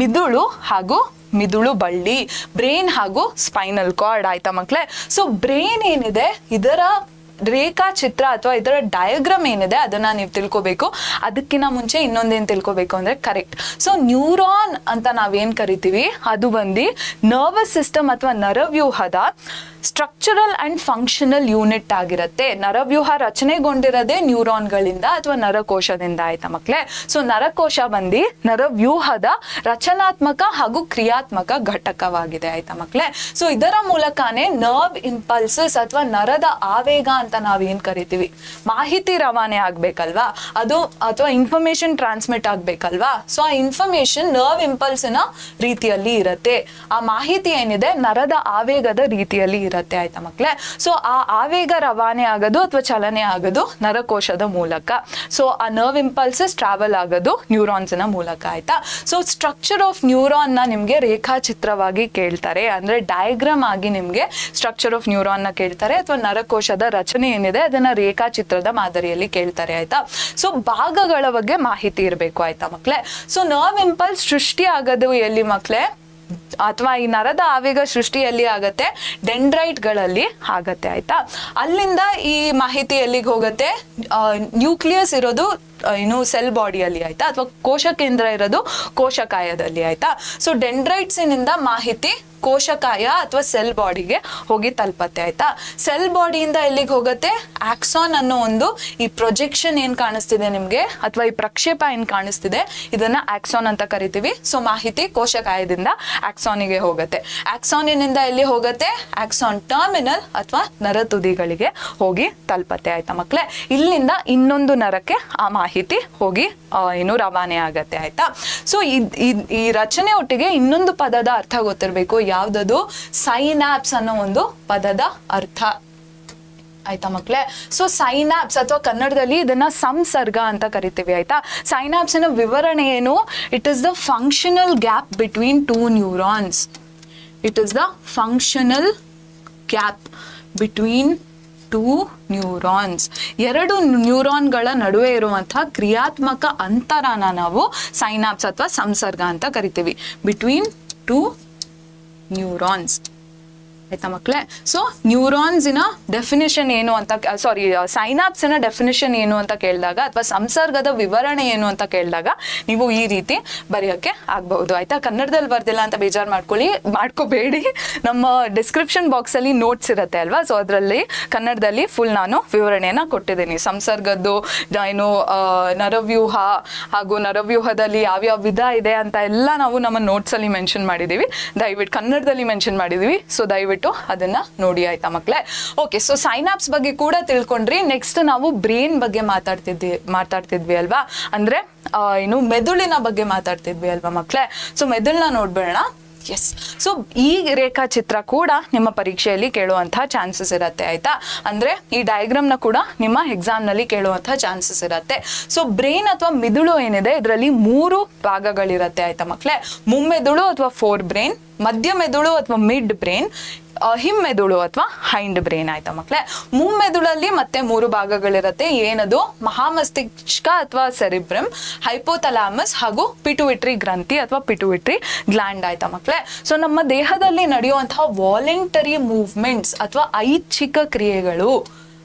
ಮಿದುಳು ಹಾಗೂ ಮಿದುಳು ಬಳ್ಳಿ, ಬ್ರೈನ್ ಹಾಗೂ ಸ್ಪೈನಲ್ ಕಾರ್ಡ್ ಆಯ್ತಾ ಮಕ್ಕಳೇ. ಸೊ ಬ್ರೈನ್ ಏನಿದೆ ಇದರ ರೇಖಾಚಿತ್ರ ಅಥವಾ ಇದರ ಡಯಾಗ್ರಾಮ್ ಏನಿದೆ ಅದನ್ನ ನೀವು ತಿಳ್ಕೊಬೇಕು. ಅದಕ್ಕಿಂತ ಮುಂಚೆ ಇನ್ನೊಂದೇನು ತಿಳ್ಕೊಬೇಕು ಅಂದ್ರೆ ಕರೆಕ್ಟ್. ಸೊ ನ್ಯೂರಾನ್ ಅಂತ ನಾವೇನ್ ಕರಿತೀವಿ ಅದು ಬಂದು ನರ್ವಸ್ ಸಿಸ್ಟಮ್ ಅಥವಾ ನರವ್ಯೂಹದ ಸ್ಟ್ರಕ್ಚರಲ್ ಅಂಡ್ ಫಂಕ್ಷನಲ್ ಯೂನಿಟ್ ಆಗಿರುತ್ತೆ. ನರವ್ಯೂಹ ರಚನೆಗೊಂಡಿರೋದೇ ನ್ಯೂರಾನ್ಗಳಿಂದ ಅಥವಾ ನರಕೋಶದಿಂದ ಆಯ್ತಾ ಮಕ್ಕಳೇ. ಸೊ ನರಕೋಶ ಬಂದು ನರವ್ಯೂಹದ ರಚನಾತ್ಮಕ ಹಾಗೂ ಕ್ರಿಯಾತ್ಮಕ ಘಟಕವಾಗಿದೆ ಆಯ್ತಾ ಮಕ್ಕಳೇ. ಸೊ ಇದರ ಮೂಲಕನೇ ನರ್ವ್ ಇಂಪಲ್ಸಸ್ ಅಥವಾ ನರದ ಆವೇಗ ಅಂತ ನಾವೇನ್ ಕರಿತೀವಿ, ಮಾಹಿತಿ ರವಾನೆ ಆಗ್ಬೇಕಲ್ವಾ ಅದು, ಅಥವಾ ಇನ್ಫಾರ್ಮೇಶನ್ ಟ್ರಾನ್ಸ್ಮಿಟ್ ಆಗ್ಬೇಕಲ್ವಾ. ಸೊ ಆ ಇನ್ಫಾರ್ಮೇಶನ್ ನರ್ವ್ ಇಂಪಲ್ಸಿನ ರೀತಿಯಲ್ಲಿ ಇರುತ್ತೆ. ಆ ಮಾಹಿತಿ ಏನಿದೆ ನರದ ಆವೇಗದ ರೀತಿಯಲ್ಲಿ ಇರುತ್ತೆ ಆಯ್ತಾ ಮಕ್ಕಳೇ. ಸೊ ಆ ಆವೇಗ ರವಾನೆ ಆಗೋದು ಅಥವಾ ಚಲನೆ ಆಗೋದು ನರಕೋಶದ ಮೂಲಕ. ಸೊ ಆ ನರ್ವ್ ಇಂಪಲ್ಸಸ್ ಟ್ರಾವೆಲ್ ಆಗೋದು ನ್ಯೂರಾನ್ಸ್ನ ಮೂಲಕ ಆಯ್ತಾ. ಸೊ ಸ್ಟ್ರಕ್ಚರ್ ಆಫ್ ನ್ಯೂರಾನ್ ನ ನಿಮ್ಗೆ ರೇಖಾಚಿತ್ರವಾಗಿ ಕೇಳ್ತಾರೆ, ಅಂದ್ರೆ ಡಯಾಗ್ರಾಮ್ ಆಗಿ ನಿಮ್ಗೆ ಸ್ಟ್ರಕ್ಚರ್ ಆಫ್ ನ್ಯೂರಾನ್ ನ ಕೇಳ್ತಾರೆ ಅಥವಾ ನರಕೋಶದ ರಚನೆ ಏನಿದೆ ಅದನ್ನ ರೇಖಾಚಿತ್ರದ ಮಾದರಿಯಲ್ಲಿ ಕೇಳ್ತಾರೆ ಆಯ್ತಾ. ಸೊ ಭಾಗಗಳ ಬಗ್ಗೆ ಮಾಹಿತಿ ಇರಬೇಕು ಆಯ್ತಾ ಮಕ್ಕಳೇ. ಸೊ ನರ್ವ್ ಇಂಪಲ್ಸ್ ಸೃಷ್ಟಿ ಆಗೋದು ಎಲ್ಲಿ ಮಕ್ಕಳೇ, ಅಥವಾ ಈ ನರದ ಆವೇಗ ಸೃಷ್ಟಿಯಲ್ಲಿ ಆಗತ್ತೆ? ಡೆಂಡ್ರೈಟ್ಗಳಲ್ಲಿ ಆಗತ್ತೆ ಆಯ್ತಾ. ಅಲ್ಲಿಂದ ಈ ಮಾಹಿತಿ ಎಲ್ಲಿಗೆ ಹೋಗುತ್ತೆ? ನ್ಯೂಕ್ಲಿಯಸ್ ಇರೋದು ಏನು ಸೆಲ್ ಬಾಡಿಯಲ್ಲಿ ಆಯ್ತಾ, ಅಥವಾ ಕೋಶ ಕೇಂದ್ರ ಇರೋದು ಕೋಶಕಾಯದಲ್ಲಿ ಆಯ್ತಾ. ಸೊ ಡೆಂಡ್ರೈಟ್ಸಿನಿಂದ ಮಾಹಿತಿ ಕೋಶಕಾಯ ಅಥವಾ ಸೆಲ್ ಬಾಡಿಗೆ ಹೋಗಿ ತಲುಪತ್ತೆ ಆಯ್ತಾ. ಸೆಲ್ ಬಾಡಿಯಿಂದ ಎಲ್ಲಿಗೆ ಹೋಗುತ್ತೆ? ಆಕ್ಸಾನ್ ಅನ್ನೋ ಒಂದು ಈ ಪ್ರೊಜೆಕ್ಷನ್ ಏನ್ ಕಾಣಿಸ್ತಿದೆ ನಿಮ್ಗೆ ಅಥವಾ ಈ ಪ್ರಕ್ಷೇಪ ಏನ್ ಕಾಣಿಸ್ತಿದೆ ಇದನ್ನ ಆಕ್ಸಾನ್ ಅಂತ ಕರಿತೀವಿ. ಸೊ ಮಾಹಿತಿ ಕೋಶಕಾಯದಿಂದ ಆಕ್ಸಾನಿಗೆ ಹೋಗುತ್ತೆ. ಆಕ್ಸಾನಿನಿಂದ ಎಲ್ಲಿ ಹೋಗುತ್ತೆ? ಆಕ್ಸಾನ್ ಟರ್ಮಿನಲ್ ಅಥವಾ ನರ ತುದಿಗಳಿಗೆ ಹೋಗಿ ತಲುಪತ್ತೆ ಆಯ್ತಾ ಮಕ್ಕಳೇ. ಇಲ್ಲಿಂದ ಇನ್ನೊಂದು ನರಕ್ಕೆ ಆ ಮಾಹಿತಿ ಹೋಗಿ ಏನು ರವಾನೆ ಆಗತ್ತೆ ಆಯ್ತಾ. ಸೊ ಈ ರಚನೆ ಒಟ್ಟಿಗೆ ಇನ್ನೊಂದು ಪದದ ಅರ್ಥ ಗೊತ್ತಿರಬೇಕು. ಯಾವ್ದದು? ಸೈನಾಪ್ಸ್ ಅನ್ನೋ ಒಂದು ಪದದ ಅರ್ಥ ಆಯ್ತಾ ಮಕ್ಕಳೇ. ಸೊ ಸೈನಾಪ್ಸ್ ಅಥವಾ ಕನ್ನಡದಲ್ಲಿ ಇದನ್ನ ಸಂಸರ್ಗ ಅಂತ ಕರಿತೀವಿ ಆಯ್ತಾ. ಸೈನಾಪ್ಸ್ ನ ವಿವರಣೆ ಏನು? It is the functional gap between two neurons. It is the functional gap between two neurons. ಎರಡು ನ್ಯೂರಾನ್ಗಳ ನಡುವೆ ಇರುವಂತಹ ಕ್ರಿಯಾತ್ಮಕ ಅಂತರನ ನಾವು ಸೈನಾಪ್ಸ್ ಅಥವಾ ಸಂಸರ್ಗ ಅಂತ ಕರಿತೀವಿ. Between two neurons. ಆಯ್ತಾ ಮಕ್ಕಳೇ? ಸೊ ನ್ಯೂರಾನ್ಸಿನ ಡೆಫಿನೇಷನ್ ಏನು ಅಂತ, ಸಾರಿ ಸೈನಾಪ್ಸಿನ ಡೆಫಿನೇಷನ್ ಏನು ಅಂತ ಕೇಳಿದಾಗ ಅಥವಾ ಸಂಸರ್ಗದ ವಿವರಣೆ ಏನು ಅಂತ ಕೇಳಿದಾಗ ನೀವು ಈ ರೀತಿ ಬರೆಯೋಕ್ಕೆ ಆಗಬಹುದು. ಆಯ್ತಾ? ಕನ್ನಡದಲ್ಲಿ ಬರ್ದಿಲ್ಲ ಅಂತ ಬೇಜಾರು ಮಾಡ್ಕೋಬೇಡಿ. ನಮ್ಮ ಡಿಸ್ಕ್ರಿಪ್ಷನ್ ಬಾಕ್ಸಲ್ಲಿ ನೋಟ್ಸ್ ಇರುತ್ತೆ ಅಲ್ವಾ, ಸೊ ಅದರಲ್ಲಿ ಕನ್ನಡದಲ್ಲಿ ಫುಲ್ ನಾನು ವಿವರಣೆಯನ್ನು ಕೊಟ್ಟಿದ್ದೀನಿ. ಸಂಸರ್ಗದ್ದು ಏನು ನರವ್ಯೂಹ ಹಾಗೂ ನರವ್ಯೂಹದಲ್ಲಿ ಯಾವ್ಯಾವ ವಿಧ ಇದೆ ಅಂತ ಎಲ್ಲ ನಾವು ನಮ್ಮ ನೋಟ್ಸಲ್ಲಿ ಮೆನ್ಷನ್ ಮಾಡಿದ್ದೀವಿ. ದಯವಿಟ್ಟು ಕನ್ನಡದಲ್ಲಿ ಮೆನ್ಷನ್ ಮಾಡಿದ್ದೀವಿ, ಸೊ ದಯವಿಟ್ಟು ಅದನ್ನ ನೋಡಿ. ಆಯ್ತಾ ಮಕ್ಕಳೇ? ಓಕೆ, ಸೊ ಸೈನಾಪ್ಸ್ ಬಗ್ಗೆ ಕೂಡ ತಿಳ್ಕೊಂಡ್ರಿ. ನೆಕ್ಸ್ಟ್ ನಾವು ಬ್ರೈನ್ ಬಗ್ಗೆ ಮಾತಾಡ್ತಿದ್ವಿ ಅಲ್ವಾ, ಅಂದ್ರೆ ಏನು ಮೆದುಳಿನ ಬಗ್ಗೆ ಮಾತಾಡ್ತಿದ್ವಿ ಅಲ್ವಾ ಮಕ್ಕಳೇ? ಸೊ ಮೆದುಳನ್ನ ನೋಡ್ಬೇಡ. ಎಸ್, ಸೊ ಈ ರೇಖಾಚಿತ್ರ ಕೂಡ ನಿಮ್ಮ ಪರೀಕ್ಷೆಯಲ್ಲಿ ಕೇಳುವಂತಹ ಚಾನ್ಸಸ್ ಇರುತ್ತೆ. ಆಯ್ತಾ? ಅಂದ್ರೆ ಈ ಡಯಾಗ್ರಾಮ್ನ ಕೂಡ ನಿಮ್ಮ ಎಕ್ಸಾಮ್ ನಲ್ಲಿ ಕೇಳುವಂತಹ ಚಾನ್ಸಸ್ ಇರುತ್ತೆ. ಸೊ ಬ್ರೈನ್ ಅಥವಾ ಮಿದುಳು ಏನಿದೆ ಇದರಲ್ಲಿ 3 ಭಾಗಗಳಿರುತ್ತೆ. ಆಯ್ತಾ ಮಕ್ಕಳೇ? ಮುಮ್ಮೆದುಳು ಅಥವಾ ಫೋರ್ ಬ್ರೈನ್, ಮಧ್ಯ ಮೆದುಳು ಅಥವಾ ಮಿಡ್ ಬ್ರೈನ್, ಹಿಮ್ಮೆದುಳು ಅಥವಾ ಹೈಂಡ್ ಬ್ರೈನ್. ಆಯ್ತಾ ಮಕ್ಕಳೇ? ಮುಮ್ಮೆದುಳಲ್ಲಿ ಮತ್ತೆ 3 ಭಾಗಗಳಿರುತ್ತೆ. ಏನದು? ಮಹಾಮಸ್ತಿಷ್ಕ ಅಥವಾ ಸೆರಿಬ್ರಮ್, ಹೈಪೋಥಲಾಮಸ್ ಹಾಗೂ ಪಿಟುಯಿಟ್ರಿ ಗ್ರಂಥಿ ಅಥವಾ ಪಿಟುಯಿಟ್ರಿ ಗ್ಲ್ಯಾಂಡ್. ಆಯ್ತಾ ಮಕ್ಕಳೇ? ಸೊ ನಮ್ಮ ದೇಹದಲ್ಲಿ ನಡೆಯುವಂತಹ ವಾಲಂಟರಿ ಮೂವ್ಮೆಂಟ್ಸ್ ಅಥವಾ ಐಚ್ಛಿಕ ಕ್ರಿಯೆಗಳು,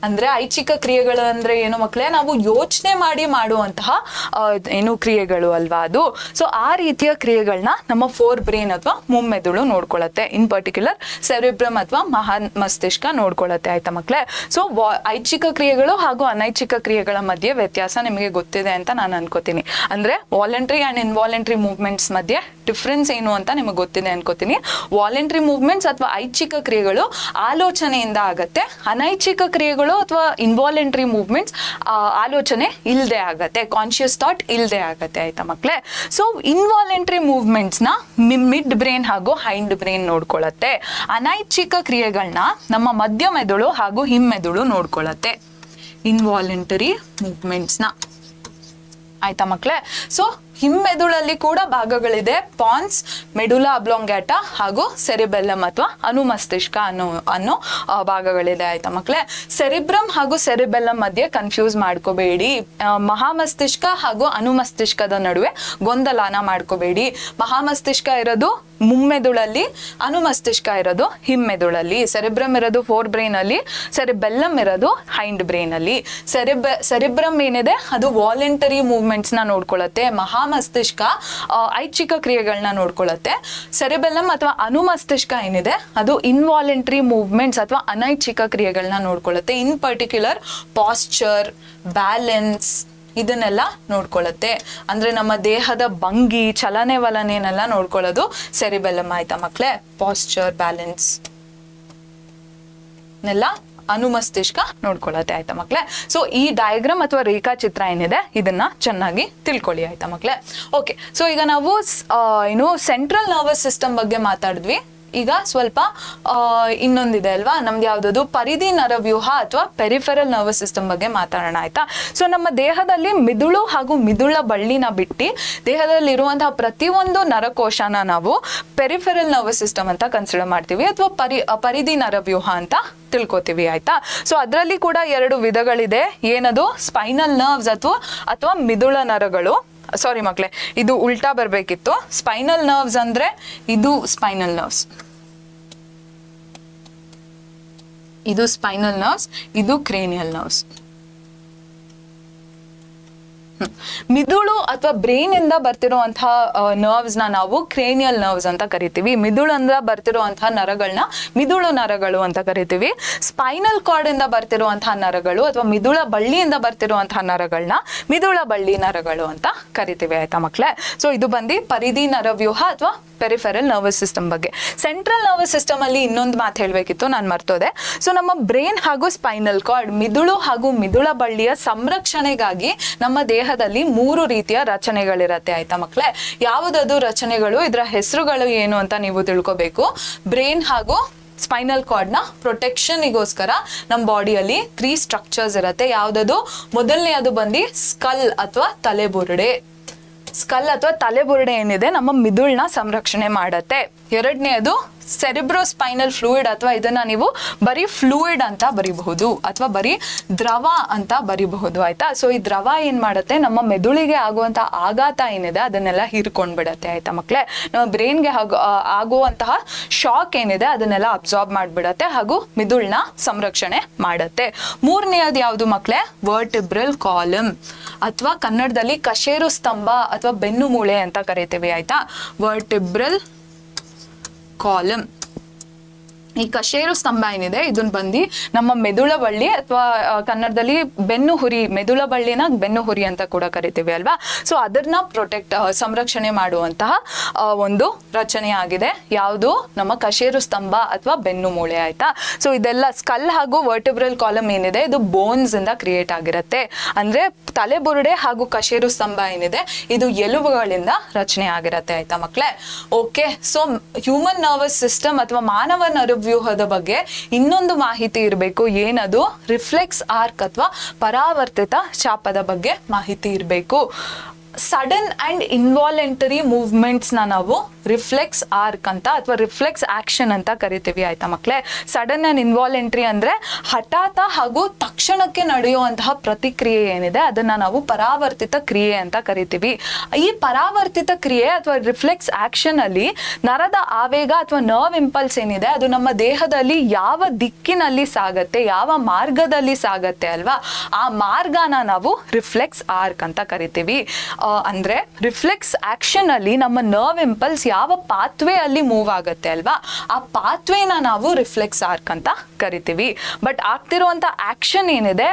ಅಂದ್ರೆ ಐಚ್ಛಿಕ ಕ್ರಿಯೆಗಳು ಅಂದ್ರೆ ಏನು ಮಕ್ಕಳೇ? ನಾವು ಯೋಚನೆ ಮಾಡಿ ಮಾಡುವಂತಹ ಏನು ಕ್ರಿಯೆಗಳು ಅಲ್ವಾ ಅದು. ಸೊ ಆ ರೀತಿಯ ಕ್ರಿಯೆಗಳನ್ನ ನಮ್ಮ ಫೋರ್ ಬ್ರೈನ್ ಅಥವಾ ಮುಮ್ಮೆದುಳು ನೋಡ್ಕೊಳ್ಳುತ್ತೆ. ಇನ್ ಪರ್ಟಿಕ್ಯುಲರ್ ಸೆರಿಬ್ರಮ್ ಅಥವಾ ಮಸ್ತಿಷ್ಕ ನೋಡ್ಕೊಳ್ಳುತ್ತೆ. ಆಯ್ತಾ ಮಕ್ಕಳೇ? ಸೊ ಐಚ್ಛಿಕ ಕ್ರಿಯೆಗಳು ಹಾಗೂ ಅನೈಚ್ಛಿಕ ಕ್ರಿಯೆಗಳ ಮಧ್ಯೆ ವ್ಯತ್ಯಾಸ ನಿಮಗೆ ಗೊತ್ತಿದೆ ಅಂತ ನಾನು ಅನ್ಕೋತೀನಿ. ಅಂದ್ರೆ ವಾಲಂಟ್ರಿ ಅಂಡ್ ಇನ್ವಾಲಂಟ್ರಿ ಮೂವ್ಮೆಂಟ್ಸ್ ಮಧ್ಯೆ ಡಿಫ್ರೆನ್ಸ್ ಏನು ಅಂತ ನಿಮಗೆ ಗೊತ್ತಿದೆ ಅನ್ಕೋತೀನಿ. ವಾಲಂಟ್ರಿ ಮೂವ್ಮೆಂಟ್ಸ್ ಅಥವಾ ಐಚ್ಛಿಕ ಕ್ರಿಯೆಗಳು ಆಲೋಚನೆಯಿಂದ ಆಗತ್ತೆ. ಅನೈಚ್ಛಿಕ ಕ್ರಿಯೆಗಳು ಅಥವಾ ಇನ್ವಾಲಂಟ್ರಿ ಮೂವ್ಮೆಂಟ್ಸ್ ಆಲೋಚನೆ ಇಲ್ಲದೆ ಆಗತ್ತೆ, ಕಾನ್ಶಿಯಸ್ ಥಾಟ್ ಇಲ್ಲದೆ ಆಗತ್ತೆ. ಆಯ್ತಾ ಮಕ್ಕಳೇ? ಸೊ ಇನ್ವಾಲಂಟ್ರಿ ಮೂವ್ಮೆಂಟ್ಸ್ ನ ಮಿಡ್ ಬ್ರೈನ್ ಹಾಗೂ ಹೈಂಡ್ ಬ್ರೈನ್ ನೋಡ್ಕೊಳ್ಳುತ್ತೆ. ಅನೈಚ್ಛಿಕ ಕ್ರಿಯೆಗಳನ್ನ ನಮ್ಮ ಮಧ್ಯ ಮೆದುಳು ಹಾಗೂ ಹಿಮ್ಮೆದುಳು ನೋಡ್ಕೊಳ್ಳುತ್ತೆ. ಇನ್ವಾಲಂಟರಿ ಮೂವ್ಮೆಂಟ್ಸ್ ನ. ಆಯ್ತಾ ಮಕ್ಕಳೇ? ಸೊ ಹಿಮ್ಮೆದುಳಲ್ಲಿ ಕೂಡ ಭಾಗಗಳಿದೆ. ಪಾನ್ಸ್, ಮೆಡುಲಾ ಅಬ್ಲಾಂಗ್ಯಾಟಾ ಹಾಗೂ ಸೆರಿಬೆಲ್ಲಮ್ ಅಥವಾ ಅನುಮಸ್ತಿಷ್ಕ ಅನ್ನೋ ಭಾಗಗಳಿದೆ. ಆಯ್ತಾ ಮಕ್ಕಳೇ? ಸೆರಿಬ್ರಮ್ ಹಾಗೂ ಸೆರಿಬೆಲ್ಲಮ್ ಮಧ್ಯೆ ಕನ್ಫ್ಯೂಸ್ ಮಾಡ್ಕೋಬೇಡಿ. ಮಹಾಮಸ್ತಿಷ್ಕ ಹಾಗೂ ಅನುಮಸ್ತಿಷ್ಕದ ನಡುವೆ ಗೊಂದಲನ ಮಾಡ್ಕೋಬೇಡಿ. ಮಹಾಮಸ್ತಿಷ್ಕ ಇರೋದು ಮುಮ್ಮೆದುಳಲ್ಲಿ, ಅನುಮಸ್ತಿಷ್ಕ ಇರೋದು ಹಿಮ್ಮೆದುಳಲ್ಲಿ. ಸೆರಿಬ್ರಮ್ ಇರೋದು ಫೋರ್ ಬ್ರೈನ್ ಅಲ್ಲಿ, ಸೆರಿಬೆಲ್ಲಮ್ ಇರೋದು ಹೈಂಡ್ ಬ್ರೈನ್ ಅಲ್ಲಿ. ಸೆರಿಬ್ರಮ್ ಏನಿದೆ ಅದು ವಾಲಂಟರಿ ಮೂವ್ಮೆಂಟ್ಸ್ ನ ನೋಡ್ಕೊಳ್ಳುತ್ತೆ. ಮಹಾಮಸ್ತಿಷ್ಕ ಐಚ್ಛಿಕ ಕ್ರಿಯೆಗಳನ್ನ ನೋಡ್ಕೊಳ್ಳುತ್ತೆ. ಸೆರಿಬೆಲ್ಲಮ್ ಅಥವಾ ಅನುಮಸ್ತಿಷ್ಕ ಏನಿದೆ ಅದು ಇನ್ವಾಲಂಟ್ರಿ ಮೂವ್ಮೆಂಟ್ಸ್ ಅಥವಾ ಅನೈಚ್ಛಿಕ ಕ್ರಿಯೆಗಳನ್ನ ನೋಡ್ಕೊಳ್ಳುತ್ತೆ. ಇನ್ ಪರ್ಟಿಕ್ಯುಲರ್ ಪಾಸ್ಚರ್, ಬ್ಯಾಲೆನ್ಸ್ ಇದನ್ನೆಲ್ಲ ನೋಡ್ಕೊಳ್ಳುತ್ತೆ. ಅಂದ್ರೆ ನಮ್ಮ ದೇಹದ ಭಂಗಿ, ಚಲನೆ ವಲನೆನೆಲ್ಲ ನೋಡ್ಕೊಳ್ಳೋದು ಸೆರಿಬೆಲ್ಲಮ್. ಆಯ್ತಾ ಮಕ್ಕಳೇ? ಪಾಸ್ಚರ್, ಬ್ಯಾಲೆನ್ಸ್ ನೆಲ್ಲ ಅನುಮಸ್ತಿಷ್ಕ ನೋಡ್ಕೊಳ್ಳುತ್ತೆ. ಆಯ್ತಾ ಮಕ್ಕಳೇ? ಸೊ ಈ ಡಯಾಗ್ರಾಮ್ ಅಥವಾ ರೇಖಾಚಿತ್ರ ಏನಿದೆ ಇದನ್ನ ಚೆನ್ನಾಗಿ ತಿಳ್ಕೊಳ್ಳಿ. ಆಯ್ತಾ ಮಕ್ಕಳೇ? ಓಕೆ, ಸೊ ಈಗ ನಾವು ಏನು ಸೆಂಟ್ರಲ್ ನರ್ವಸ್ ಸಿಸ್ಟಮ್ ಬಗ್ಗೆ ಮಾತಾಡಿದ್ವಿ. ಈಗ ಸ್ವಲ್ಪ ಇನ್ನೊಂದಿದೆ ಅಲ್ವಾ, ನಮ್ದು ಯಾವ್ದು ಪರಿಧಿ ನರವ್ಯೂಹ ಅಥವಾ ಪೆರಿಫೆರಲ್ ನರ್ವಸ್ ಸಿಸ್ಟಮ್ ಬಗ್ಗೆ ಮಾತಾಡೋಣ. ಆಯ್ತಾ? ಸೊ ನಮ್ಮ ದೇಹದಲ್ಲಿ ಮಿದುಳು ಹಾಗೂ ಮಿದುಳ ಬಳ್ಳಿನ ಬಿಟ್ಟು ದೇಹದಲ್ಲಿ ಇರುವಂತಹ ಪ್ರತಿಯೊಂದು ನರಕೋಶನ ನಾವು ಪೆರಿಫೆರಲ್ ನರ್ವಸ್ ಸಿಸ್ಟಮ್ ಅಂತ ಕನ್ಸಿಡರ್ ಮಾಡ್ತೀವಿ ಅಥವಾ ಪರಿಧಿ ನರವ್ಯೂಹ ಅಂತ ತಿಳ್ಕೊತೀವಿ. ಆಯ್ತಾ? ಸೊ ಅದರಲ್ಲಿ ಕೂಡ 2 ವಿಧಗಳಿದೆ. ಏನದು? ಸ್ಪೈನಲ್ ನರ್ವ್ಸ್ ಅಥವಾ ಮಿದುಳ ನರಗಳು. ಸಾರಿ ಮಕ್ಕಳೇ, ಇದು ಉಲ್ಟಾ ಬರ್ಬೇಕಿತ್ತು. ಸ್ಪೈನಲ್ ನರ್ವ್ಸ್ ಅಂದ್ರೆ ಇದು ಸ್ಪೈನಲ್ ನರ್ವ್ಸ್, ಇದು ಸ್ಪೈನಲ್ ನರ್ವ್ಸ್, ಇದು ಕ್ರೇನಿಯಲ್ ನರ್ವ್ಸ್. ಮಿದುಳು ಅಥವಾ ಬ್ರೈನ್ ಇಂದ ಬರ್ತಿರುವಂತಹ ನರ್ವ್ಸ್ ನ ನಾವು ಕ್ರೇನಿಯಲ್ ನರ್ವ್ಸ್ ಅಂತ ಕರಿತೀವಿ. ಮಿದುಳಿಂದ ಬರ್ತಿರುವಂತಹ ನರಗಳನ್ನ ಮಿದುಳು ನರಗಳು ಅಂತ ಕರಿತೀವಿ. ಸ್ಪೈನಲ್ ಕಾರ್ಡ್ ಇಂದ ಬರ್ತಿರುವಂತಹ ನರಗಳು ಅಥವಾ ಮಿದುಳ ಬಳ್ಳಿಯಿಂದ ಬರ್ತಿರುವಂತಹ ನರಗಳನ್ನ ಮಿದುಳ ಬಳ್ಳಿ ನರಗಳು ಅಂತ ಕರಿತೀವಿ. ಆಯ್ತಾ ಮಕ್ಕಳೇ? ಸೊ ಇದು ಬಂದು ಪರಿಧಿ ನರವ್ಯೂಹ ಅಥವಾ ಪೆರಿಫೆರಲ್ ನರ್ವಸ್ ಸಿಸ್ಟಮ್ ಬಗ್ಗೆ. ಸೆಂಟ್ರಲ್ ನರ್ವಸ್ ಸಿಸ್ಟಮ್ ಅಲ್ಲಿ ಇನ್ನೊಂದು ಮಾತು ಹೇಳಬೇಕಿತ್ತು, ನಾನು ಮರ್ತೋದೆ. ಸೊ ನಮ್ಮ ಬ್ರೈನ್ ಹಾಗೂ ಸ್ಪೈನಲ್ ಕಾರ್ಡ್, ಮಿದುಳು ಹಾಗೂ ಮಿದುಳ ಬಳ್ಳಿಯ ಸಂರಕ್ಷಣೆಗಾಗಿ ನಮ್ಮ ದೇಹದಲ್ಲಿ 3 ರೀತಿಯ ರಚನೆಗಳಿರತ್ತೆ. ಆಯ್ತಾ ಮಕ್ಕಳೇ? ಯಾವುದದು ರಚನೆಗಳು, ಇದರ ಹೆಸರುಗಳು ಏನು ಅಂತ ನೀವು ತಿಳ್ಕೋಬೇಕು. ಬ್ರೈನ್ ಹಾಗೂ ಸ್ಪೈನಲ್ ಕಾರ್ಡ್ ನ ಪ್ರೊಟೆಕ್ಷನ್ಗೋಸ್ಕರ ನಮ್ಮ ಬಾಡಿಯಲ್ಲಿ 3 ಸ್ಟ್ರಕ್ಚರ್ಸ್ ಇರುತ್ತೆ. ಯಾವುದದು? ಮೊದಲನೇದು ಬಂದು ಸ್ಕಲ್ ಅಥವಾ ತಲೆಬುರುಡೆ. ಸ್ಕಲ್ ಅಥವಾ ತಲೆಬುರುಡೆ ಏನಿದೆ ನಮ್ಮ ಮಿದುಳನ್ನ ಸಂರಕ್ಷಣೆ ಮಾಡತ್ತೆ. ಎರಡನೇದು ಸೆರಿಬ್ರೋಸ್ಪೈನಲ್ ಫ್ಲೂಯಿಡ್, ಅಥವಾ ಇದನ್ನ ನೀವು ಬರೀ ಫ್ಲೂಯಿಡ್ ಅಂತ ಬರಿಬಹುದು ಅಥವಾ ಬರೀ ದ್ರವ ಅಂತ ಬರಿಬಹುದು ಆಯ್ತಾ. ಸೊ ಈ ದ್ರವ ಏನ್ ಮಾಡುತ್ತೆ, ನಮ್ಮ ಮೆದುಳಿಗೆ ಆಗುವಂತಹ ಆಘಾತ ಏನಿದೆ ಅದನ್ನೆಲ್ಲ ಹೀರ್ಕೊಂಡ್ಬಿಡತ್ತೆ ಆಯ್ತಾ ಮಕ್ಳೇ. ನಮ್ಮ ಬ್ರೈನ್ಗೆ ಆಗುವಂತಹ ಶಾಕ್ ಏನಿದೆ ಅದನ್ನೆಲ್ಲ ಅಬ್ಸಾರ್ಬ್ ಮಾಡ್ಬಿಡತ್ತೆ ಹಾಗೂ ಮಿದುಳನ್ನ ಸಂರಕ್ಷಣೆ ಮಾಡತ್ತೆ. ಮೂರನೆಯದು ಯಾವುದು ಮಕ್ಳೇ, ವರ್ಟಿಬ್ರಲ್ ಕಾಲಮ್ ಅಥವಾ ಕನ್ನಡದಲ್ಲಿ ಕಶೇರು ಸ್ತಂಭ ಅಥವಾ ಬೆನ್ನು ಮೂಳೆ ಅಂತ ಕರಿತೀವಿ ಆಯ್ತಾ. ವರ್ಟಿಬ್ರಲ್ ಕಾಲಮ್, ಈ ಕಶೇರು ಸ್ತಂಭ ಏನಿದೆ ಇದನ್ನ ಬಂದು ನಮ್ಮ ಮೆದುಳ ಬಳ್ಳಿ ಅಥವಾ ಕನ್ನಡದಲ್ಲಿ ಬೆನ್ನು ಹುರಿ, ಮೆದುಳ ಬಳ್ಳಿನ ಬೆನ್ನು ಹುರಿ ಅಂತ ಕೂಡ ಕರಿತೀವಿ ಅಲ್ವಾ. ಸೊ ಅದನ್ನ ಸಂರಕ್ಷಣೆ ಮಾಡುವಂತಹ ಒಂದು ರಚನೆ ಆಗಿದೆ ಯಾವುದು, ನಮ್ಮ ಕಶೇರು ಸ್ತಂಭ ಅಥವಾ ಬೆನ್ನು ಮೂಳೆ ಆಯ್ತಾ. ಸೊ ಇದೆಲ್ಲ ಸ್ಕಲ್ ಹಾಗೂ ವರ್ಟಿಬ್ರಲ್ ಕಾಲಮ್ ಏನಿದೆ ಇದು ಬೋನ್ಸ್ ಇಂದ ಕ್ರಿಯೇಟ್ ಆಗಿರುತ್ತೆ. ಅಂದ್ರೆ ತಲೆಬುರುಡೆ ಹಾಗೂ ಕಶೇರು ಸ್ತಂಭ ಏನಿದೆ ಇದು ಎಲುಬುಗಳಿಂದ ರಚನೆ ಆಗಿರತ್ತೆ ಆಯ್ತಾ ಮಕ್ಳೇ. Okay, so human nervous system ಅಥವಾ ಮಾನವ ನರವ್ಯೂಹದ ಬಗ್ಗೆ ಇನ್ನೊಂದು ಮಾಹಿತಿ ಇರಬೇಕು, ಏನದು, ರಿಫ್ಲೆಕ್ಸ್ ಆರ್ಕ್ ಅಥವಾ ಪರಾವರ್ತಿತ ಚಾಪದ ಬಗ್ಗೆ ಮಾಹಿತಿ ಇರಬೇಕು. ಸಡನ್ ಅಂಡ್ ಇನ್ವಾಲೆಂಟರಿ ಮೂವ್ಮೆಂಟ್ಸ್ ನಾವು ರಿಫ್ಲೆಕ್ಸ್ ಆರ್ಕ್ ಅಂತ ಅಥವಾ ರಿಫ್ಲೆಕ್ಸ್ ಆಕ್ಷನ್ ಅಂತ ಕರಿತೀವಿ ಆಯ್ತಾ ಮಕ್ಳೇ. ಸಡನ್ ಅಂಡ್ ಇನ್ವಾಲೆಂಟರಿ ಅಂದ್ರೆ ಹಠಾತ್ ಹಾಗೂ ತಕ್ಷಣಕ್ಕೆ ನಡೆಯುವಂತಹ ಪ್ರತಿಕ್ರಿಯೆ ಏನಿದೆ ಅದನ್ನ ನಾವು ಪರಾವರ್ತಿತ ಕ್ರಿಯೆ ಅಂತ ಕರಿತೀವಿ. ಈ ಪರಾವರ್ತಿತ ಕ್ರಿಯೆ ಅಥವಾ ರಿಫ್ಲೆಕ್ಸ್ ಆಕ್ಷನ್ ಅಲ್ಲಿ ನರದ ಆವೇಗ ಅಥವಾ ನರ್ವ್ ಇಂಪಲ್ಸ್ ಏನಿದೆ ಅದು ನಮ್ಮ ದೇಹದಲ್ಲಿ ಯಾವ ದಿಕ್ಕಿನಲ್ಲಿ ಸಾಗತ್ತೆ, ಯಾವ ಮಾರ್ಗದಲ್ಲಿ ಸಾಗತ್ತೆ ಅಲ್ವಾ, ಆ ಮಾರ್ಗನ ನಾವು ರಿಫ್ಲೆಕ್ಸ್ ಆರ್ಕ್ ಅಂತ ಕರಿತೀವಿ. ಅಂದ್ರೆ ರಿಫ್ಲೆಕ್ಸ್ ಆಕ್ಷನ್ ಅಲ್ಲಿ ನಮ್ಮ ನರ್ವ್ ಇಂಪಲ್ಸ್ ಯಾವ ಪಾತ್ವೇ ಅಲ್ಲಿ ಮೂವ್ ಆಗುತ್ತೆ ಅಲ್ವಾ, ಆ ಪಾತ್ವೇನ ನಾವು ರಿಫ್ಲೆಕ್ಸ್ ಆರ್ಕ್ ಅಂತ ಕರಿತೀವಿ. ಬಟ್ ಆಗ್ತಿರುವಂತ ಆಕ್ಷನ್ ಏನಿದೆ,